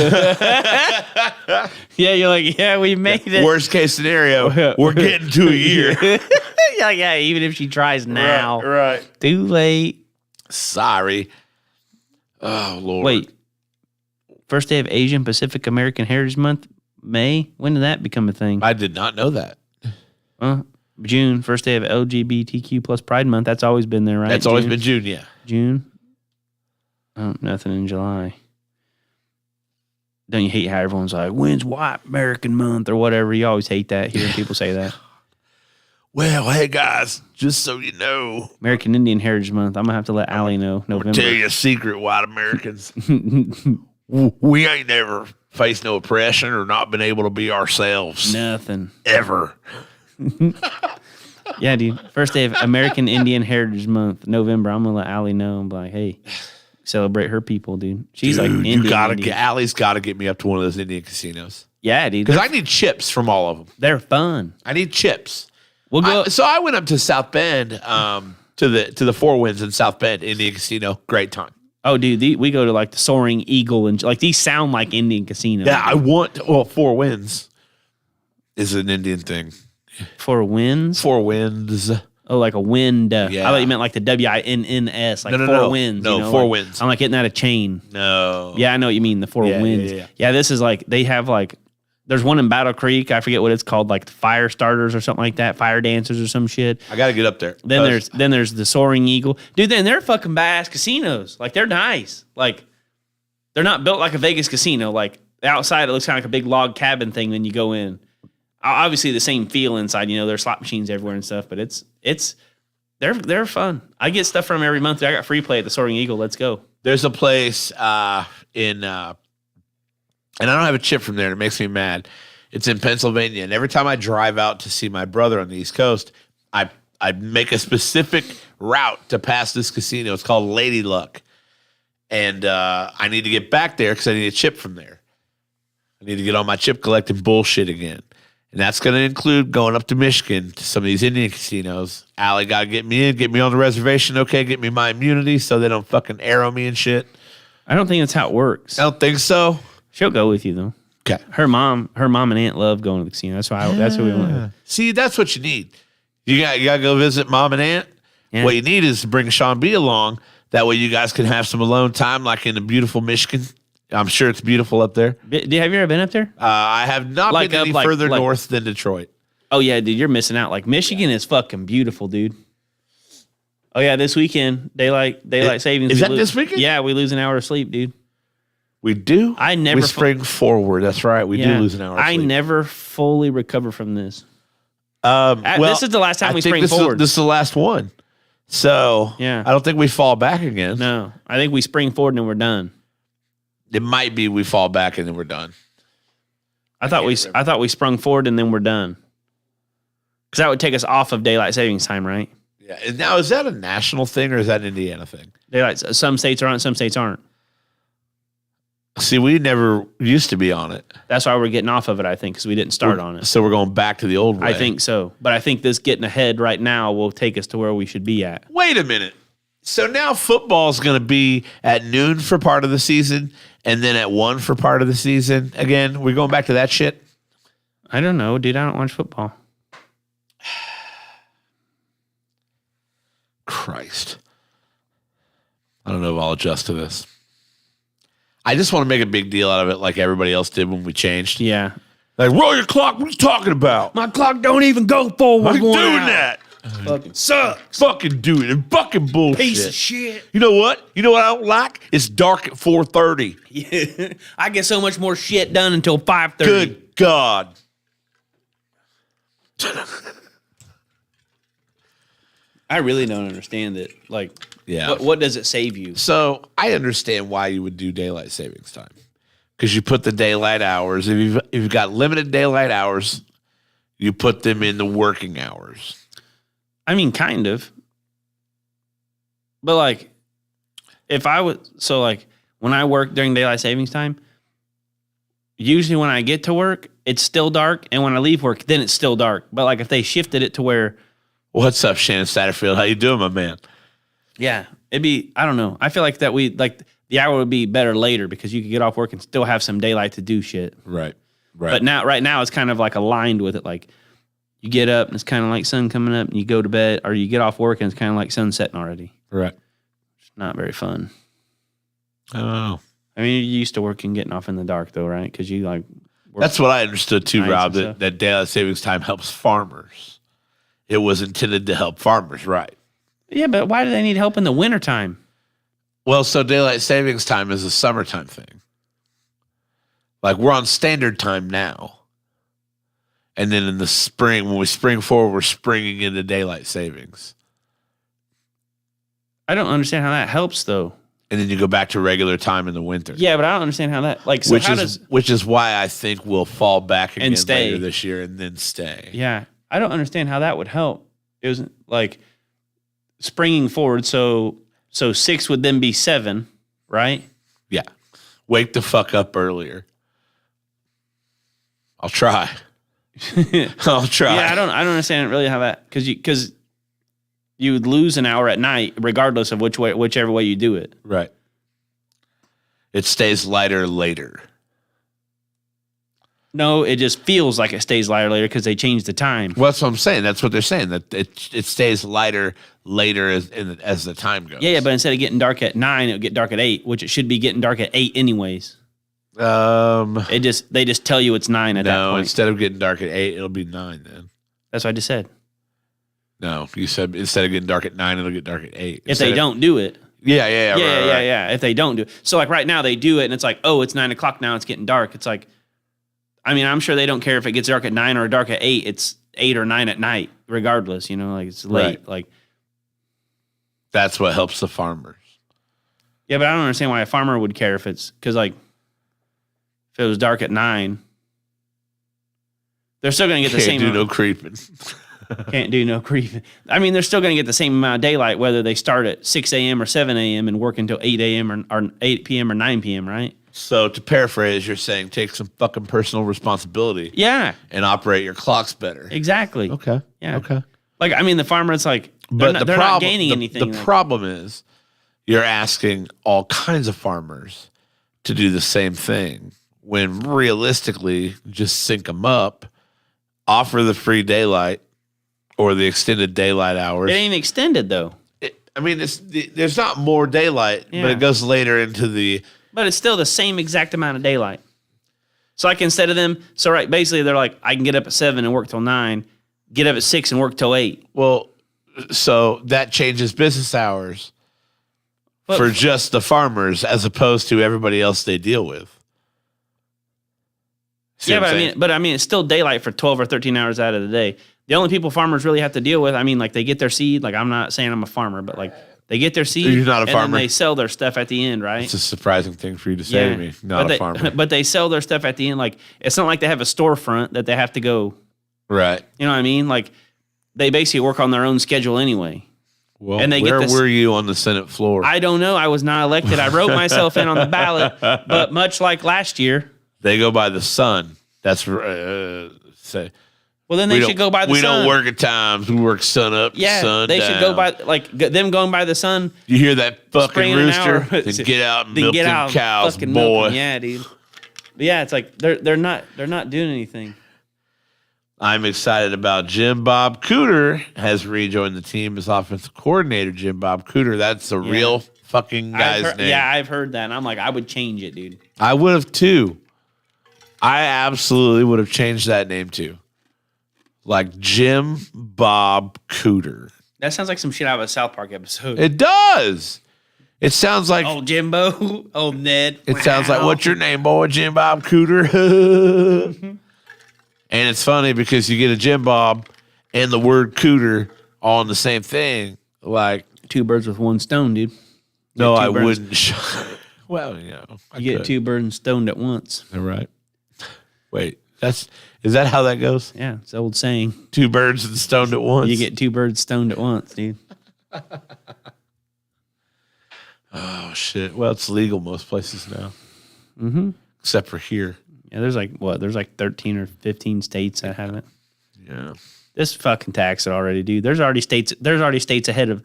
Yeah, you're like, yeah, we made it. Worst case scenario, we're getting to a year. You're like, yeah, even if she tries now. Right. Too late. Sorry. Oh, Lord. Wait. First day of Asian Pacific American Heritage Month, May? When did that become a thing? I did not know that. June, first day of LGBTQ plus Pride Month. That's always been there, right? That's always been June, yeah. June. Oh, nothing in July. Don't you hate how everyone's like, when's White American Month or whatever? You always hate that, hearing people say that. Well, hey, guys, just so you know, American Indian Heritage Month. I'm going to have to let Allie know. I'll November. tell you a secret, white Americans. We ain't never faced no oppression or not been able to be ourselves. Nothing. Ever. Yeah, dude. First day of American Indian Heritage Month, November. I'm going to let Allie know. I'm like, hey, celebrate her people, dude. She's like Dude, Indian. you gotta Indian. get Allie's got to get me up to one of those Indian casinos Yeah, dude. because I need chips from all of them. They're fun. I need chips. We'll go. So I went up to South Bend, to the Four Winds in South Bend Indian Casino. Great time. Oh, dude, we go to like the Soaring Eagle and like these sound like Indian casinos. Yeah, I want. Well, Four Winds is an Indian thing. For wins. Four Winds. Oh, like a wind. Yeah. I thought you meant like the WINNS, like No, four no. winds. No, you know, Four like, Winds. I'm like getting out a chain. No. Yeah, I know what you mean. The four Yeah, winds. yeah. This is like they have like there's one in Battle Creek. I forget what it's called, like fire starters or something like that, fire dancers or some shit. I got to get up there. Then there's the Soaring Eagle, dude. Then they're fucking badass casinos. Like they're nice. Like they're not built like a Vegas casino. Like outside, it looks kind of like a big log cabin thing. Then you go in. Obviously, the same feel inside. You know, there's slot machines everywhere and stuff. But they're fun. I get stuff from them every month. I got free play at the Soaring Eagle. Let's go. There's a place in, and I don't have a chip from there. And it makes me mad. It's in Pennsylvania, and every time I drive out to see my brother on the East Coast, I make a specific route to pass this casino. It's called Lady Luck, and I need to get back there because I need a chip from there. I need to get on my chip collecting bullshit again. And that's going to include going up to Michigan to some of these Indian casinos. Allie got to get me in, get me on the reservation, okay, get me my immunity so they don't fucking arrow me and shit. I don't think that's how it works. I don't think so. She'll go with you though. Okay. Her mom and aunt love going to the casino. That's why. That's what we want. See, that's what you need. You got to go visit mom and aunt. Yeah. What you need is to bring Sean B along. That way you guys can have some alone time, like in the beautiful Michigan. I'm sure it's beautiful up there. Have you ever been up there? I have not Like been up, any like- further like- north than Detroit. Oh yeah, dude, you're missing out. Like Michigan is fucking beautiful, dude. Oh yeah, this weekend daylight savings. is we that lose- this weekend? Yeah, we lose an hour of sleep, dude. We do. I never We fu- spring forward. That's right. We do Yeah. lose an hour. Of I sleep. never fully recover from this. Well, this is the last time I we think spring this forward. This is the last one. So Yeah. I don't think we fall back again. No, I think we spring forward and then we're done. It might be we fall back and then we're done. I thought we sprung forward and then we're done. Because that would take us off of daylight savings time, right? Yeah. And now, is that a national thing or is that an Indiana thing? Some states are on, some states aren't. See, we never used to be on it. That's why we're getting off of it, I think, because we didn't start on it. So we're going back to the old way. I think so. But I think this getting ahead right now will take us to where we should be at. Wait a minute. So now football is going to be at noon for part of the season and then at 1 for part of the season. Again, we're going back to that shit. I don't know, dude. I don't watch football. Christ. I don't know if I'll adjust to this. I just want to make a big deal out of it like everybody else did when we changed. Yeah. Like, roll your clock. What are you talking about? My clock don't even go forward. Why are you doing that? Fucking sucks. Fucking doing it. Fucking bullshit. Piece of shit. You know what? You know what I don't like? It's dark at 4:30. Yeah. I get so much more shit done until 5:30. Good God. I really don't understand it. Like, Yeah. what does it save you? So I understand why you would do daylight savings time, because you put the daylight hours. If you've got limited daylight hours, you put them in the working hours. I mean, kind of. But like, if I would, so like when I work during daylight savings time, usually when I get to work, it's still dark. And when I leave work, then it's still dark. But like if they shifted it to where, What's up, Shannon Satterfield? How you doing, my man? yeah, it'd be, I don't know. I feel like that the hour would be better later because you could get off work and still have some daylight to do shit. Right. But right now it's kind of like aligned with it. Like you get up and it's kind of like sun coming up and you go to bed, or you get off work and it's kind of like sun setting already. Right. It's not very fun. Oh. I mean, you're used to working, getting off in the dark though, right? Because you like, work That's what I understood too, nights Rob, and that, stuff. that daylight savings time helps farmers. It was intended to help farmers, right? Yeah, but why do they need help in the wintertime? Well, so daylight savings time is a summertime thing. Like we're on standard time now. And then in the spring, when we spring forward, we're springing into daylight savings. I don't understand how that helps though. And then you go back to regular time in the winter. Yeah, but I don't understand how that, like, so which is why I think we'll fall back again And stay. later this year and then stay. yeah, I don't understand how that would help. It was like springing forward. So 6 would then be 7, right? Yeah. Wake the fuck up earlier. I'll try. I'll try. Yeah, I don't understand really how that, because you would lose an hour at night regardless of whichever way you do it. Right. It stays lighter later. No, it just feels like it stays lighter later because they changed the time. Well, that's what I'm saying. That's what they're saying, that it stays lighter later as the time goes. Yeah, but instead of getting dark at 9, it would get dark at 8, which it should be getting dark at 8 anyways. They just tell you it's 9 at that no, point. instead of getting dark at 8, it'll be 9 then. That's what I just said. No, you said instead of getting dark at 9, it'll get dark at 8. If they don't do it. Yeah. Yeah. If they don't do it. So like right now they do it and it's like, oh, it's 9 o'clock now, it's getting dark. It's like, I mean, I'm sure they don't care if it gets dark at 9 or dark at 8. It's 8 or 9 at night, regardless, like it's late. Right. Like, That's what helps the farmers. yeah, but I don't understand why a farmer would care if it's, because like, if it was dark at 9, they're still going to get the Can't same do amount. no creeping. Can't do no creeping. I mean, they're still going to get the same amount of daylight whether they start at 6 a.m. or 7 a.m. and work until 8 a.m. or 8 p.m. or 9 p.m., right? So to paraphrase, you're saying take some fucking personal responsibility Yeah, and operate your clocks better. exactly. Okay. Yeah. Okay. Like, I mean, the farmer, it's like, But they're not gaining anything. The like- problem is you're asking all kinds of farmers to do the same thing when realistically just sync them up, offer the free daylight, or the extended daylight hours. It ain't extended though. There's not more daylight, but Yeah. it goes later into the. But it's still the same exact amount of daylight. So like instead of them, basically they're like, I can get up at 7 and work till 9, get up at 6 and work till 8. Well, so that changes business hours But- for just the farmers as opposed to everybody else they deal with. See Yeah, what but I'm I saying? mean, it's still daylight for 12 or 13 hours out of the day. The only people farmers really have to deal with, I mean, like they get their seed. Like I'm not saying I'm a farmer, but like they get their seed. You're not a and then farmer? they sell their stuff at the end, right? It's a surprising thing for you to say to me. Not a farmer. But they sell their stuff at the end. Like it's not like they have a storefront that they have to go. Right. You know what I mean? Like they basically work on their own schedule anyway. Well, And they get where this- were you on the Senate floor? I don't know. I was not elected. I wrote myself in on the ballot, but much like last year, They go by the sun. That's say. well, then they should go by the we sun. don't work at times. We work sun up, Yeah, sun they should go down. by them going by the sun. You hear that fucking spraying an rooster? hour. Then get out and Then milk get them out and cows, fucking milk boy. 'em. Yeah, dude. But yeah, it's like they're not doing anything. I'm excited about Jim Bob Cooter has rejoined the team as offensive coordinator. Jim Bob Cooter, that's a real fucking guy's name. Yeah, I've heard that, and I'm like, I would change it, dude. I would have too. I absolutely would have changed that name too. Like Jim Bob Cooter. That sounds like some shit out of a South Park episode. It does. It sounds like Old Jimbo, old Ned. it sounds like Wow. what's your name, boy? Jim Bob Cooter. And it's funny because you get a Jim Bob and the word cooter all in the same thing. Like, Two birds with one stone, dude. no, two I birds. wouldn't. Well, you know, I You get could. two birds stoned at once. All right. Wait, is that how that goes? Yeah, it's an old saying. Two birds and stoned at once. You get two birds stoned at once, dude. oh shit. Well, it's legal most places now, except for here. Yeah, there's like 13 or 15 states that have it. Yeah. This fucking tax it already, dude. There's already states ahead of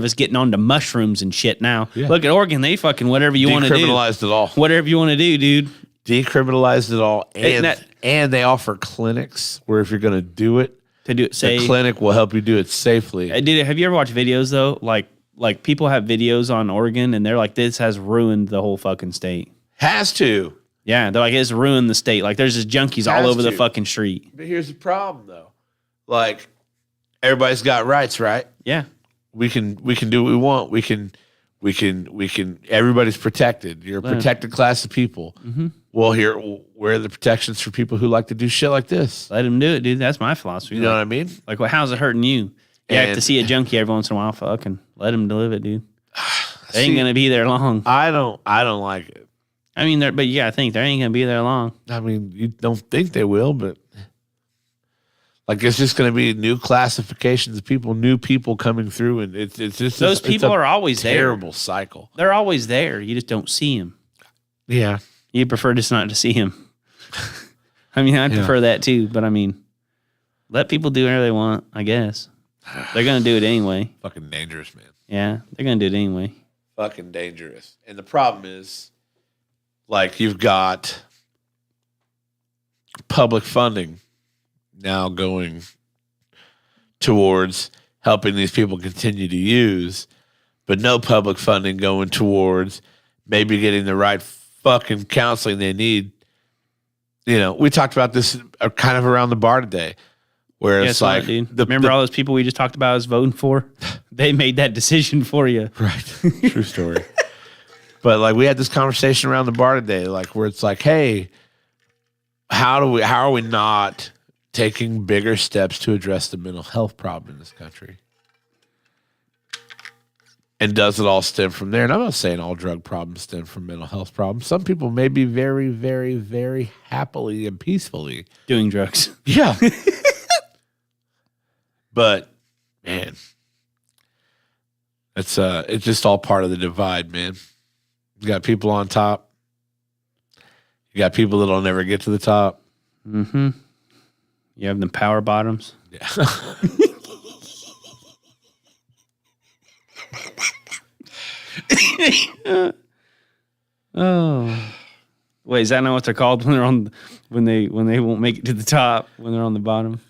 us getting onto mushrooms and shit now. Yeah. Look at Oregon, they fucking whatever you want to do. Decriminalized it all. Whatever you want to do, dude. Decriminalized it all, Isn't and they offer clinics where if you're going to do it, To do it, say, the clinic will help you do it safely. dude, have you ever watched videos though? Like people have videos on Oregon and they're like, this has ruined the whole fucking state. Has to. Yeah, they're like, it's ruined the state. Like there's just junkies all Has over the to. fucking street. But here's the problem, though. Like, everybody's got rights, right? Yeah. We can do what we want. We can. Everybody's protected. You're a protected class of people. Mm-hmm. Well, where are the protections for people who like to do shit like this? Let them do it, dude. That's my philosophy. You know what I mean? Like, well, how's it hurting you? You have to And- see a junkie every once in a while. Fucking let them live it, dude. They ain't gonna be there long. I don't like it. I mean, but you gotta think they ain't gonna be there long. I mean, you don't think they will, but like it's just going to be new classifications of people, new people coming through, and it's just Those people are always there. terrible cycle. They're always there. You just don't see them. Yeah, You prefer just not to see him. I mean, I prefer that too. But I mean, let people do whatever they want. I guess they're gonna do it anyway. fucking dangerous, man. Yeah, they're gonna do it anyway. Fucking dangerous. And the problem is, like, you've got public funding now going towards helping these people continue to use, but no public funding going towards maybe getting the right fucking counseling they need. You know, we talked about this kind of around the bar today, where it's Guess what, like, dude? Remember all those people we just talked about us voting for? They made that decision for you. right, true story. But like, we had this conversation around the bar today, like where it's like, hey, how are we not taking bigger steps to address the mental health problem in this country? And does it all stem from there? And I'm not saying all drug problems stem from mental health problems. Some people may be very, very, very happily and peacefully. Doing drugs. Yeah. But man, it's just all part of the divide, man. You got people on top. You got people that'll never get to the top. Mm-hmm. You have them power bottoms. Yeah. Oh. Wait, is that not what they're called when they're when they won't make it to the top, when they're on the bottom?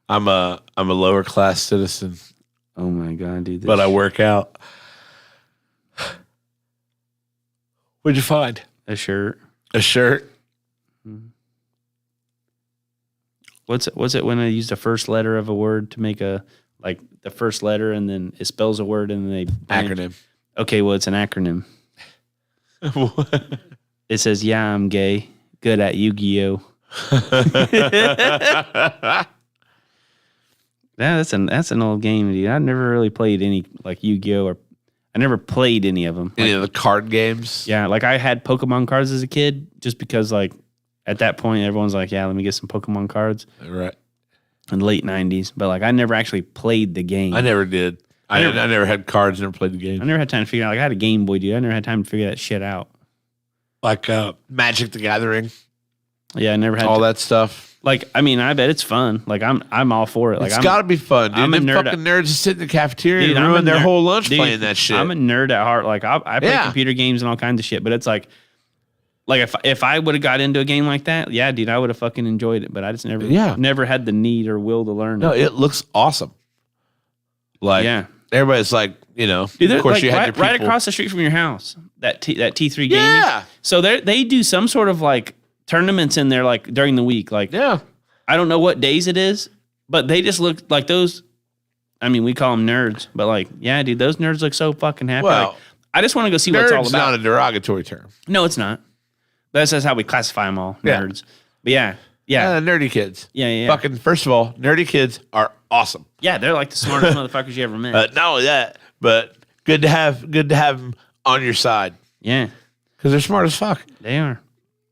I'm a lower class citizen, Oh my god, dude! but I work out. What'd you find? a shirt. A shirt. What's it when I use the first letter of a word to make a like the first letter and then it spells a word and then they Acronym. Okay, well it's an acronym. It says, "Yeah, I'm gay. Good at Yu-Gi-Oh." That's an old game, dude. I've never really played any like Yu-Gi-Oh or I never played any of them. Any of the card games? Yeah, like I had Pokemon cards as a kid, just because like at that point everyone's like, yeah, let me get some Pokemon cards Right. in the late '90s. But like I never actually played the game. I never did. I never had cards. Never played the I game. never had time to figure out. Like I had a Game Boy, dude. I never had time to figure that shit out. Like Magic the Gathering, Yeah, I never had all that stuff. Like, I mean, I bet it's fun. Like I'm all for it. Like It's got to be fun, dude. I'm a Them nerd. fucking nerds just sit in the cafeteria Dude, and I'm a ruin their nerd. whole lunch Dude, playing that shit. I'm a nerd at heart. Like I play Yeah. computer games and all kinds of shit. But it's like if I would have got into a game like that, yeah, dude, I would have fucking enjoyed it. But I just never had the need or will to learn. No, it looks awesome. Like, Yeah. everybody's like, you know, Dude, of course like, you had your people. right across the street from your house. That T3 gaming. Yeah. So they do some sort of like tournaments in there like during the week. Like Yeah. I don't know what days it is, but they just look like those. I mean, we call them nerds, but like, yeah, dude, those nerds look so fucking happy. Well, Like, I just want to go see what it's all Nerd's about. not a derogatory term. No, it's not. That's just how we classify them all, Yeah. nerds. But yeah, Nerdy kids. Yeah. Fucking, first of all, nerdy kids are awesome. Yeah, they're like the smartest motherfuckers you ever met. Not only that, but good to have them on your side Yeah, because they're smart as fuck. they are.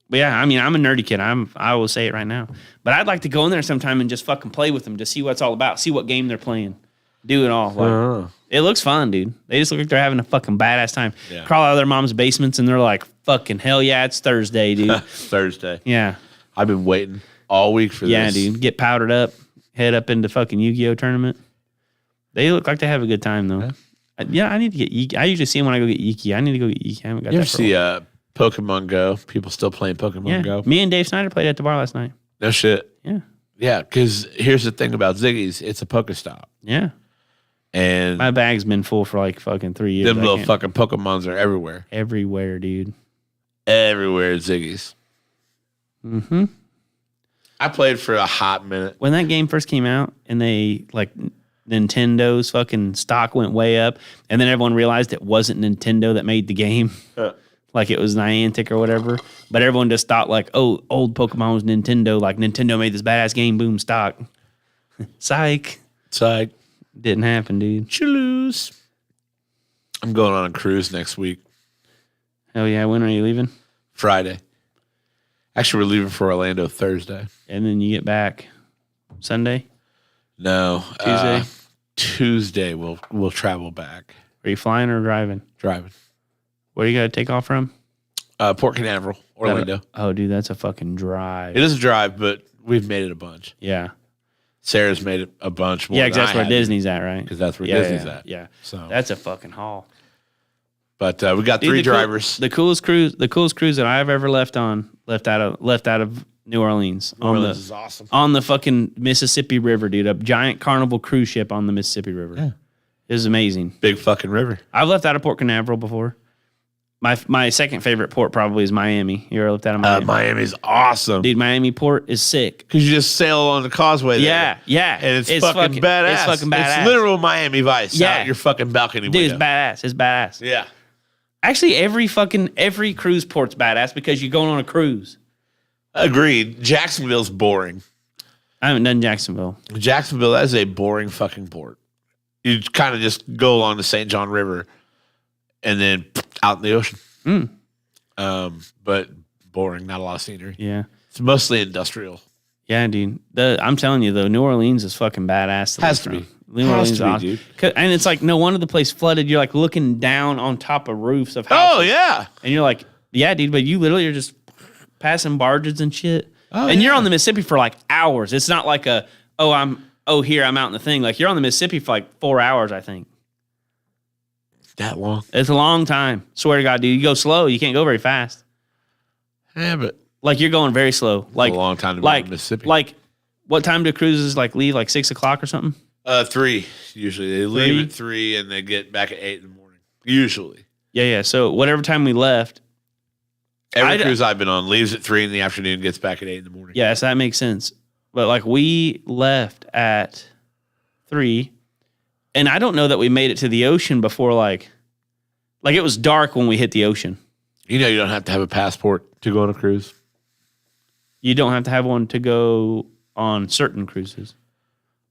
But yeah, I mean, I'm a nerdy kid. I will say it right now. But I'd like to go in there sometime and just fucking play with them to see what it's all about, see what game they're playing, do it all. Like, it looks fun, dude. They just look like they're having a fucking badass time. Yeah. Crawl out of their mom's basements and they're like, fucking hell yeah, it's Thursday, dude. Thursday. Yeah. I've been waiting all week for Yeah, this. dude. Get powdered up, head up into fucking Yu-Gi-Oh tournament. They look like they have a good time though. Yeah, I need to get Yuki. I usually see them when I go get Yuki. I need to go get Yuki. I haven't got You that ever for a see while. Pokemon Go? People still playing Pokemon Yeah. Go? Me and Dave Snyder played at the bar last night. No shit. Yeah. Yeah, because here's the thing about Ziggy's. It's a Pokestop. Yeah. And My bag's been full for like fucking 3 years. them I little can't- fucking Pokemons are everywhere. everywhere, dude. Everywhere at Ziggy's. Mm-hmm. I played for a hot minute. When that game first came out and they like Nintendo's fucking stock went way up, and then everyone realized it wasn't Nintendo that made the game. Like it was Niantic or whatever. But everyone just thought like, oh, old Pokemon was Nintendo. Like Nintendo made this badass game, boom, stock. Psych. It's like, Didn't happen, dude. you lose. I'm going on a cruise next week, Hell yeah, when are you leaving? Friday. Actually, we're leaving for Orlando Thursday. And then you get back Sunday? No. Tuesday? Tuesday we'll travel back. Are you flying or driving? Driving. Where you gotta take off from? Port Canaveral, Orlando. Oh, dude, that's a fucking drive. It is a drive, but we've made it a bunch. Yeah. Sarah's made it a bunch more. Yeah, because that's where Disney's at, right? Because that's where Yeah, Disney's yeah, at. Yeah. So, That's a fucking haul. but we got Dude, three the cool- drivers. The coolest cruise that I've ever left out of New Orleans. Orleans is awesome. On the fucking Mississippi River, dude. A giant Carnival cruise ship on the Mississippi River. Yeah. It was amazing. Big fucking river. I've left out of Port Canaveral before. My second favorite port probably is Miami. You ever left out of Miami? Miami's awesome. Dude, Miami Port is sick. Because you just sail along the causeway there. Yeah, yeah. And it's fucking badass. It's fucking badass. It's literal Miami Vice. Yeah. Out your fucking balcony Dude, it's window. badass. It's badass. Yeah. Actually, every cruise port's badass because you're going on a cruise. Agreed. Jacksonville's boring. I haven't done Jacksonville. Jacksonville, that is a boring fucking port. You kind of just go along the St. John River and then out in the ocean. Mm. But boring, not a lot of scenery. Yeah. It's mostly industrial. Yeah, dude. I'm telling you though, New Orleans is fucking badass. Has live to be. from. New Has Orleans to be, is awesome. dude. And it's like no wonder the place flooded. You're like looking down on top of roofs of houses. Oh, yeah. And you're like, yeah, dude, but you literally are just passing barges and shit. Oh, and you're yeah. on the Mississippi for like hours. It's not like I'm out in the thing. Like you're on the Mississippi for like 4 hours, I think. That long. It's a long time. Swear to God, dude. You go slow. You can't go very fast. Yeah, but Like you're going very slow. Like a long time to be like in Mississippi. Like What time do cruises like leave? Like 6 o'clock or something? 3 usually. They leave at 3 and they get back at 8 in the morning. Usually. Yeah. So whatever time we left. Every cruise I've been on leaves at 3 in the afternoon, gets back at 8 in the morning. Yeah, so that makes sense. But like we left at 3, and I don't know that we made it to the ocean before like it was dark when we hit the ocean. You know you don't have to have a passport to go on a cruise. You don't have to have one to go on certain cruises.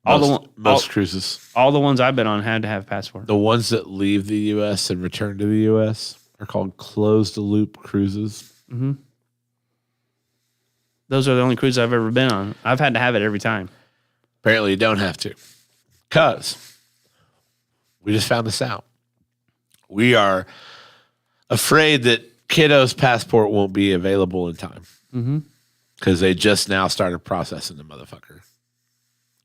Most cruises. All the ones I've been on had to have a passport. The ones that leave the U.S. and return to the U.S. are called closed-loop cruises. Mm-hmm. Those are the only cruises I've ever been on. I've had to have it every time. Apparently you don't have to. Because we just found this out. We are afraid that Kiddo's passport won't be available in time. Mm-hmm. Because they just now started processing the motherfucker.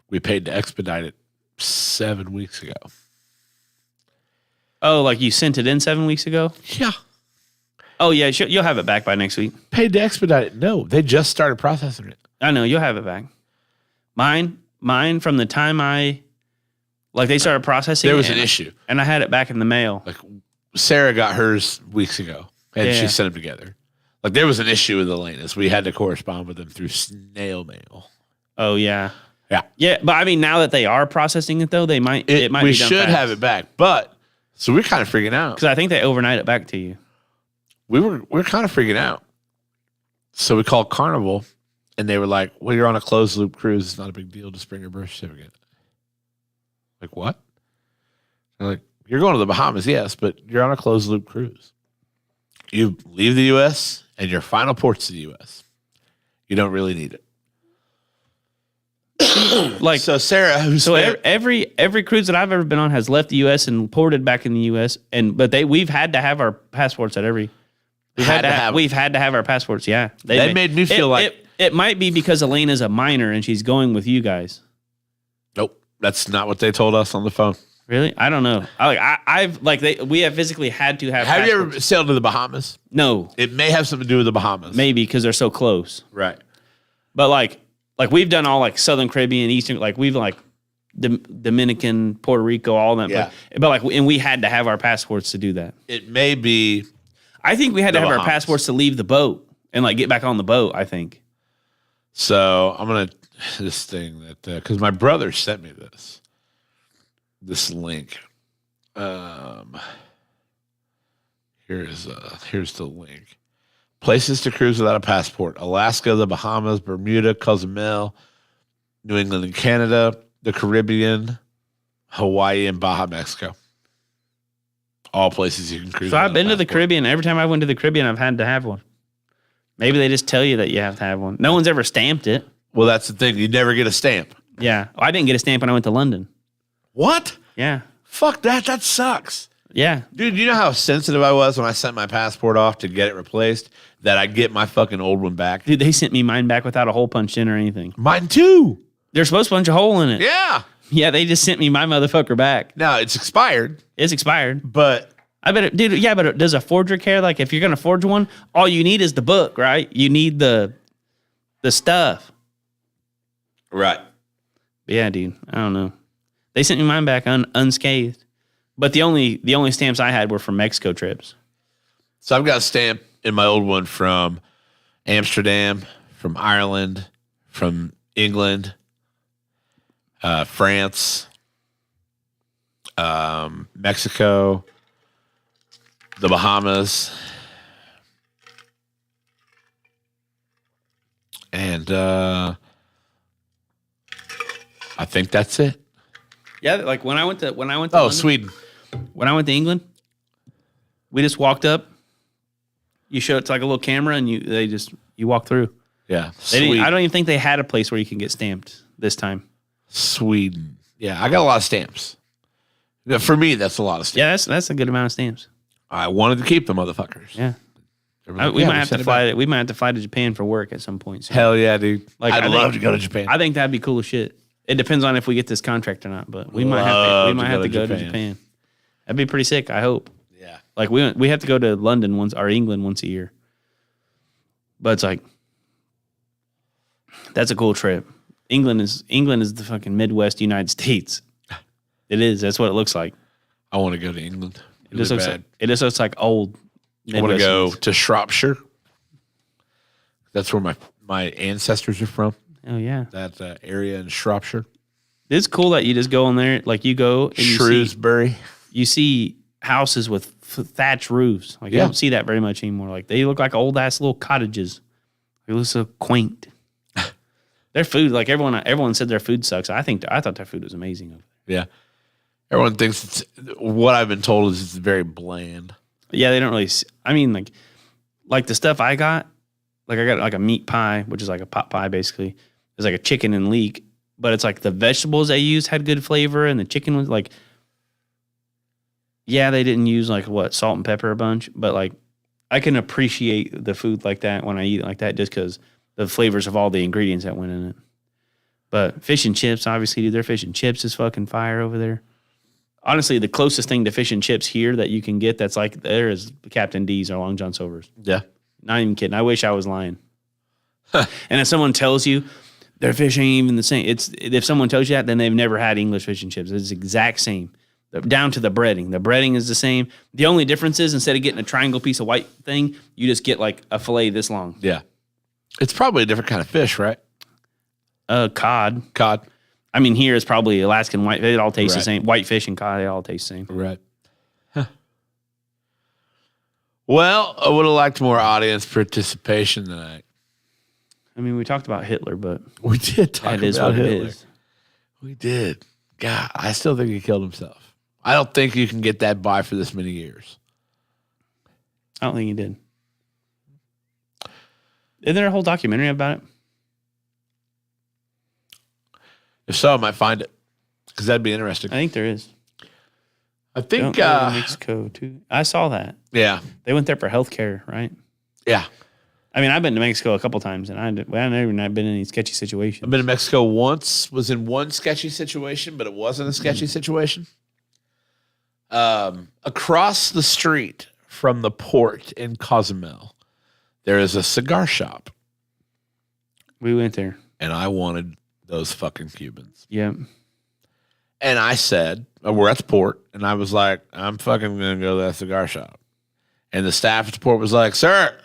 We paid to expedite it 7 weeks ago. Oh, like you sent it in 7 weeks ago? Yeah. Oh, yeah. You'll have it back by next week. Paid to expedite it. No, they just started processing it. I know. You'll have it back. Mine from the time they started processing There was it, an issue. And I had it back in the mail. Like Sarah got hers weeks ago, and Yeah. she sent them together. Like there was an issue with Elena's. We had to correspond with them through snail mail. Oh, yeah. Yeah. Yeah, but I mean, now that they are processing it, though, it might We be done should have it back, but so we're kind of freaking out. because I think they overnight it back to you. We're kind of freaking out. So we called Carnival, and they were like, "Well, you're on a closed loop cruise. It's not a big deal. Just bring your birth certificate." Like what? They're like, "You're going to the Bahamas, yes, but you're on a closed loop cruise. You leave the U.S. and your final port's the U.S. You don't really need it." Like So Sarah, who's every cruise that I've ever been on has left the U.S. and ported back in the U.S. But we've had to have our passports at every. We've had to have our passports. Yeah, That made me feel like it might be because Elena's a minor and she's going with you guys. nope, that's not what they told us on the phone. Really? I don't know. We have physically had to have. Have you passports. ever sailed to the Bahamas? No, It may have something to do with the Bahamas. maybe because they're so close. Right. But like we've done all like Southern Caribbean, Eastern, like we've like Dominican, Puerto Rico, all that. Yeah. But and we had to have our passports to do that. It may be. I think we had to have our Bahamas. passports to leave the boat and like get back on the boat. I think. So I'm gonna this thing that because my brother sent me this link. Here's the link. Places to cruise without a passport: Alaska, the Bahamas, Bermuda, Cozumel, New England and Canada, the Caribbean, Hawaii, and Baja, Mexico. All places you can cruise. So I've without been a to the passport. Caribbean. Every time I went to the Caribbean, I've had to have one. Maybe they just tell you that you have to have one. No one's ever stamped it. Well, that's the thing. You never get a stamp. Yeah. I didn't get a stamp when I went to London. What? Yeah. Fuck that. That sucks. Yeah. Dude, you know how sensitive I was when I sent my passport off to get it replaced? That I get my fucking old one back. Dude, they sent me mine back without a hole punched in or anything. Mine too. They're supposed to punch a hole in it. Yeah. Yeah, they just sent me my motherfucker back. Now it's expired, It's expired. but I bet it, dude. Yeah, but does a forger care? Like, if you're gonna forge one, all you need is the book, right? You need the stuff. right. But yeah, dude. I don't know. They sent me mine back unscathed, but the only stamps I had were from Mexico trips. So I've got a stamp in my old one from Amsterdam, from Ireland, from England, France, Mexico, the Bahamas, and I think that's it. Yeah, like when I went to Oh, London, Sweden. when I went to England, we just walked up. You show it's like a little camera, and you walk through. Yeah, They didn't, Sweden. I don't even think they had a place where you can get stamped this time. Sweden. Yeah, I got a lot of stamps. Yeah, for me, that's a lot of stamps. Yeah, that's a good amount of stamps. I wanted to keep the motherfuckers. Yeah, They were like, we "Yeah, might have sent to it fly. back." We might have to fly to Japan for work at some point. soon. Hell yeah, dude. Like, I'd I love think- to go to Japan. I think that'd be cool as shit. It depends on if we get this contract or not, but we might have to go to Japan. That'd be pretty sick. I hope. Yeah. Like we have to go to London once or England once a year. But it's like that's a cool trip. England is the fucking Midwest United States. It is. That's what it looks like. I want to go to England. It just looks like old. I want to go Midwest. to Shropshire. That's where my ancestors are from. Oh yeah, That area in Shropshire. it's cool that you just go in there. Like you go and Shrewsbury. you see houses with thatch roofs. Like you Yeah. don't see that very much anymore. Like they look like old ass little cottages. They look so quaint. Their food, like everyone said, their food sucks. I thought their food was amazing. Yeah. Everyone thinks what I've been told is it's very bland. Yeah, they don't really. I mean, like the stuff I got. Like I got like a meat pie, which is like a pot pie basically. It's like a chicken and leek, but it's like the vegetables they used had good flavor, and the chicken was like. Yeah, they didn't use like salt and pepper a bunch, but like I can appreciate the food like that when I eat it like that, just because the flavors of all the ingredients that went in it. But fish and chips, obviously, dude, their fish and chips is fucking fire over there. Honestly, the closest thing to fish and chips here that you can get that's like there is Captain D's or Long John Silver's. Yeah. Not even kidding. I wish I was lying. And if someone tells you their fish ain't even the same, if someone tells you that, then they've never had English fish and chips. It's the exact same. Down to the breading. The breading is the same. The only difference is instead of getting a triangle piece of white thing, you just get like a fillet this long. Yeah. It's probably a different kind of fish, right? Cod. Cod. I mean, here it's probably Alaskan white. They all taste the Right. same. White fish and cod, they all taste the same. Right. Well, I would have liked more audience participation tonight. I mean, we talked about Hitler, but We did talk that is about what it Hitler. is. We did. God, I still think he killed himself. I don't think you can get that by for this many years. I don't think he did. Isn't there a whole documentary about it? If so, I might find it because that'd be interesting. I think there is. I think, Don't go to Mexico too. I saw that. yeah, They went there for healthcare, right? yeah. I mean, I've been to Mexico a couple times, and I've never been in any sketchy situations. I've been to Mexico once. Was in one sketchy situation, but it wasn't a sketchy situation. Across the street from the port in Cozumel, there is a cigar shop, We went there. and I wanted those fucking Cubans. Yeah. And I said, we're at the port. And I was like, I'm fucking going to go to that cigar shop. And the staff at the port was like, sir,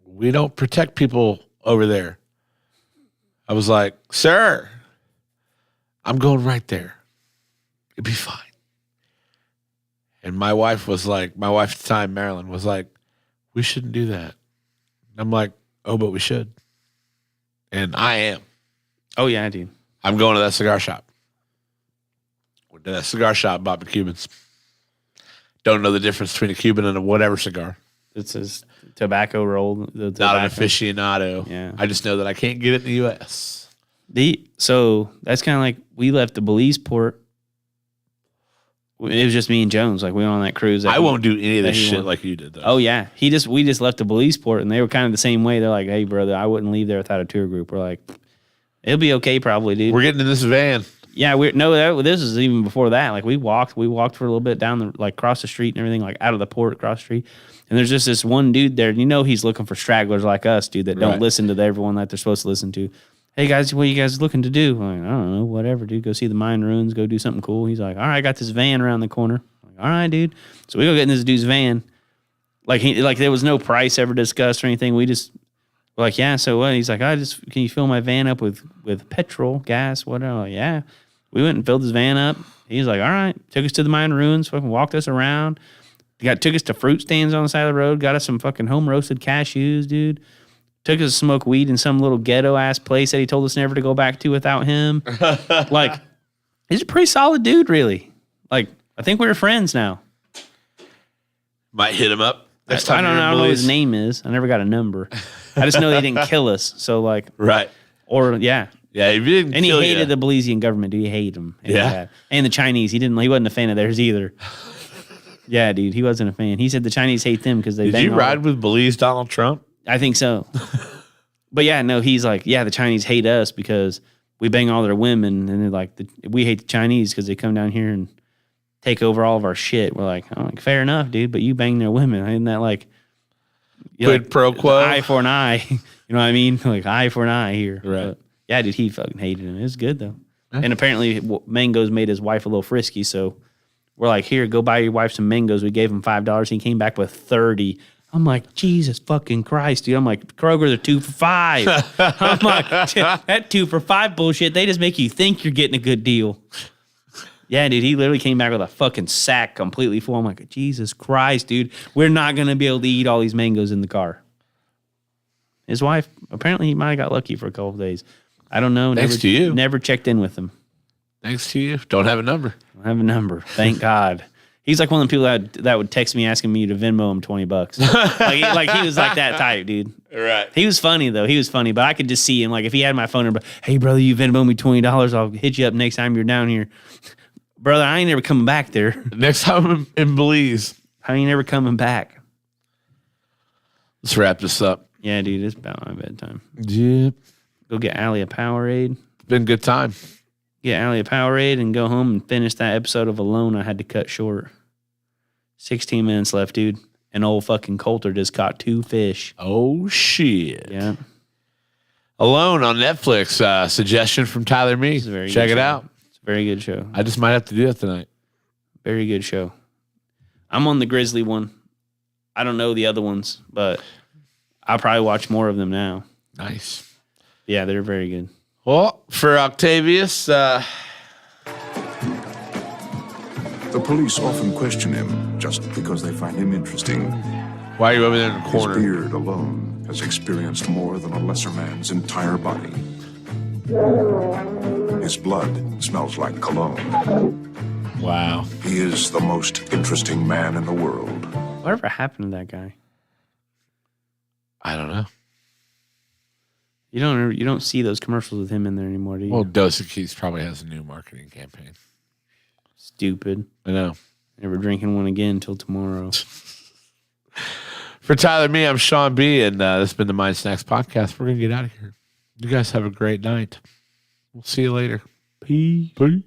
we don't protect people over there. I was like, sir, I'm going right there. It'd be fine. And my wife at the time, Marilyn, was like, we shouldn't do that. And I'm like, oh, but we should. And I am. Oh, yeah, I do. I'm going to that cigar shop. Went to that cigar shop, bought me Cubans. Don't know the difference between a Cuban and a whatever cigar. It's a tobacco roll. The Not an tobacco. aficionado. Yeah. I just know that I can't get it in the U.S. So that's kind of like we left the Belize port. It was just me and Jones. Like we went on that cruise. I won't do any of this he shit won't. like you did, though. Oh yeah, we just left the Belize port, and they were kind of the same way. They're like, "Hey, brother, I wouldn't leave there without a tour group." We're like, "It'll be okay, probably, dude." We're getting in this van. Yeah, this is even before that. Like we walked for a little bit down across the street and everything, like out of the port across the street. And there's just this one dude there. You know, he's looking for stragglers like us, dude, that don't Right. listen to everyone that they're supposed to listen to. Hey guys, what are you guys looking to do? I'm like, I don't know, whatever, dude. Go see the Mayan ruins. Go do something cool. He's like, all right, I got this van around the corner. I'm like, all right, dude. So we go get in this dude's van. Like there was no price ever discussed or anything. We just were like, yeah. So what? He's like, can you fill my van up with petrol, gas, whatever? Like, yeah. We went and filled his van up. He's like, all right. Took us to the Mayan ruins. Fucking walked us around. Took us to fruit stands on the side of the road. Got us some fucking home roasted cashews, dude. Took us to smoke weed in some little ghetto ass place that he told us never to go back to without him. Like, he's a pretty solid dude, really. Like, I think we're friends now. Might hit him up. Next I time don't you're know. in I don't know what Belize. his name is. I never got a number. I just know they didn't kill us. So like, Right. or yeah. Yeah, if you didn't And he kill hated ya. the Belizean government. Dude, he hated them. Yeah. And the Chinese. He wasn't a fan of theirs either. Yeah, dude, he wasn't a fan. He said the Chinese hate them because they. Did bang you all- ride with Belize Donald Trump? I think so. But yeah, no, he's like, yeah, the Chinese hate us because we bang all their women, and they're like, we hate the Chinese because they come down here and take over all of our shit. We're like, I'm like, fair enough, dude, but you bang their women, isn't that like Quid pro quo? eye for an eye? You know what I mean? Like eye for an eye here. Right. But Yeah, dude, he fucking hated him. It was good though. And apparently, mangoes made his wife a little frisky. So we're like, here, go buy your wife some mangoes. We gave him $5. He came back with 30. I'm like, Jesus fucking Christ, dude. I'm like, Kroger, they're 2 for $5. I'm like, that 2 for $5 bullshit. They just make you think you're getting a good deal. Yeah, dude, he literally came back with a fucking sack completely full. I'm like, Jesus Christ, dude. We're not going to be able to eat all these mangoes in the car. His wife, apparently he might have got lucky for a couple of days. I don't know. Thanks to you. Never checked in with him. Thanks to you. Don't have a number. I have a number. Thank God. He's like one of the people that would text me asking me to Venmo him $20. like he was like that type, dude. Right. He was funny though. He was funny, but I could just see him. Like if he had my phone number, hey brother, you Venmo me $20, I'll hit you up next time you're down here. Brother, I ain't never coming back there. Next time in Belize. I ain't never coming back. Let's wrap this up. Yeah, dude, it's about my bedtime. Yep. Go get Allie a Powerade. It's been a good time. Get Allie a Powerade and go home and finish that episode of Alone I had to cut short. 16 minutes left, dude. And old fucking Coulter just caught 2 fish. Oh, shit. Yeah. Alone on Netflix. Suggestion from Tyler Me. It's a very Check good it show. out. It's a very good show. I just might have to do that tonight. Very good show. I'm on the Grizzly one. I don't know the other ones, but I'll probably watch more of them now. Nice. Yeah, they're very good. Well, for Octavius, The police often question him just because they find him interesting. why are you over there in the His corner? beard alone has experienced more than a lesser man's entire body. His blood smells like cologne. Wow. He is the most interesting man in the world. Whatever happened to that guy? I don't know. You don't see those commercials with him in there anymore, do you? Well, Dos Equis probably has a new marketing campaign. Stupid. I know. Never drinking one again until tomorrow. For Tyler, me, I'm Sean B, and this has been the Mind Snacks Podcast. We're going to get out of here. You guys have a great night. We'll see you later. Peace. Peace.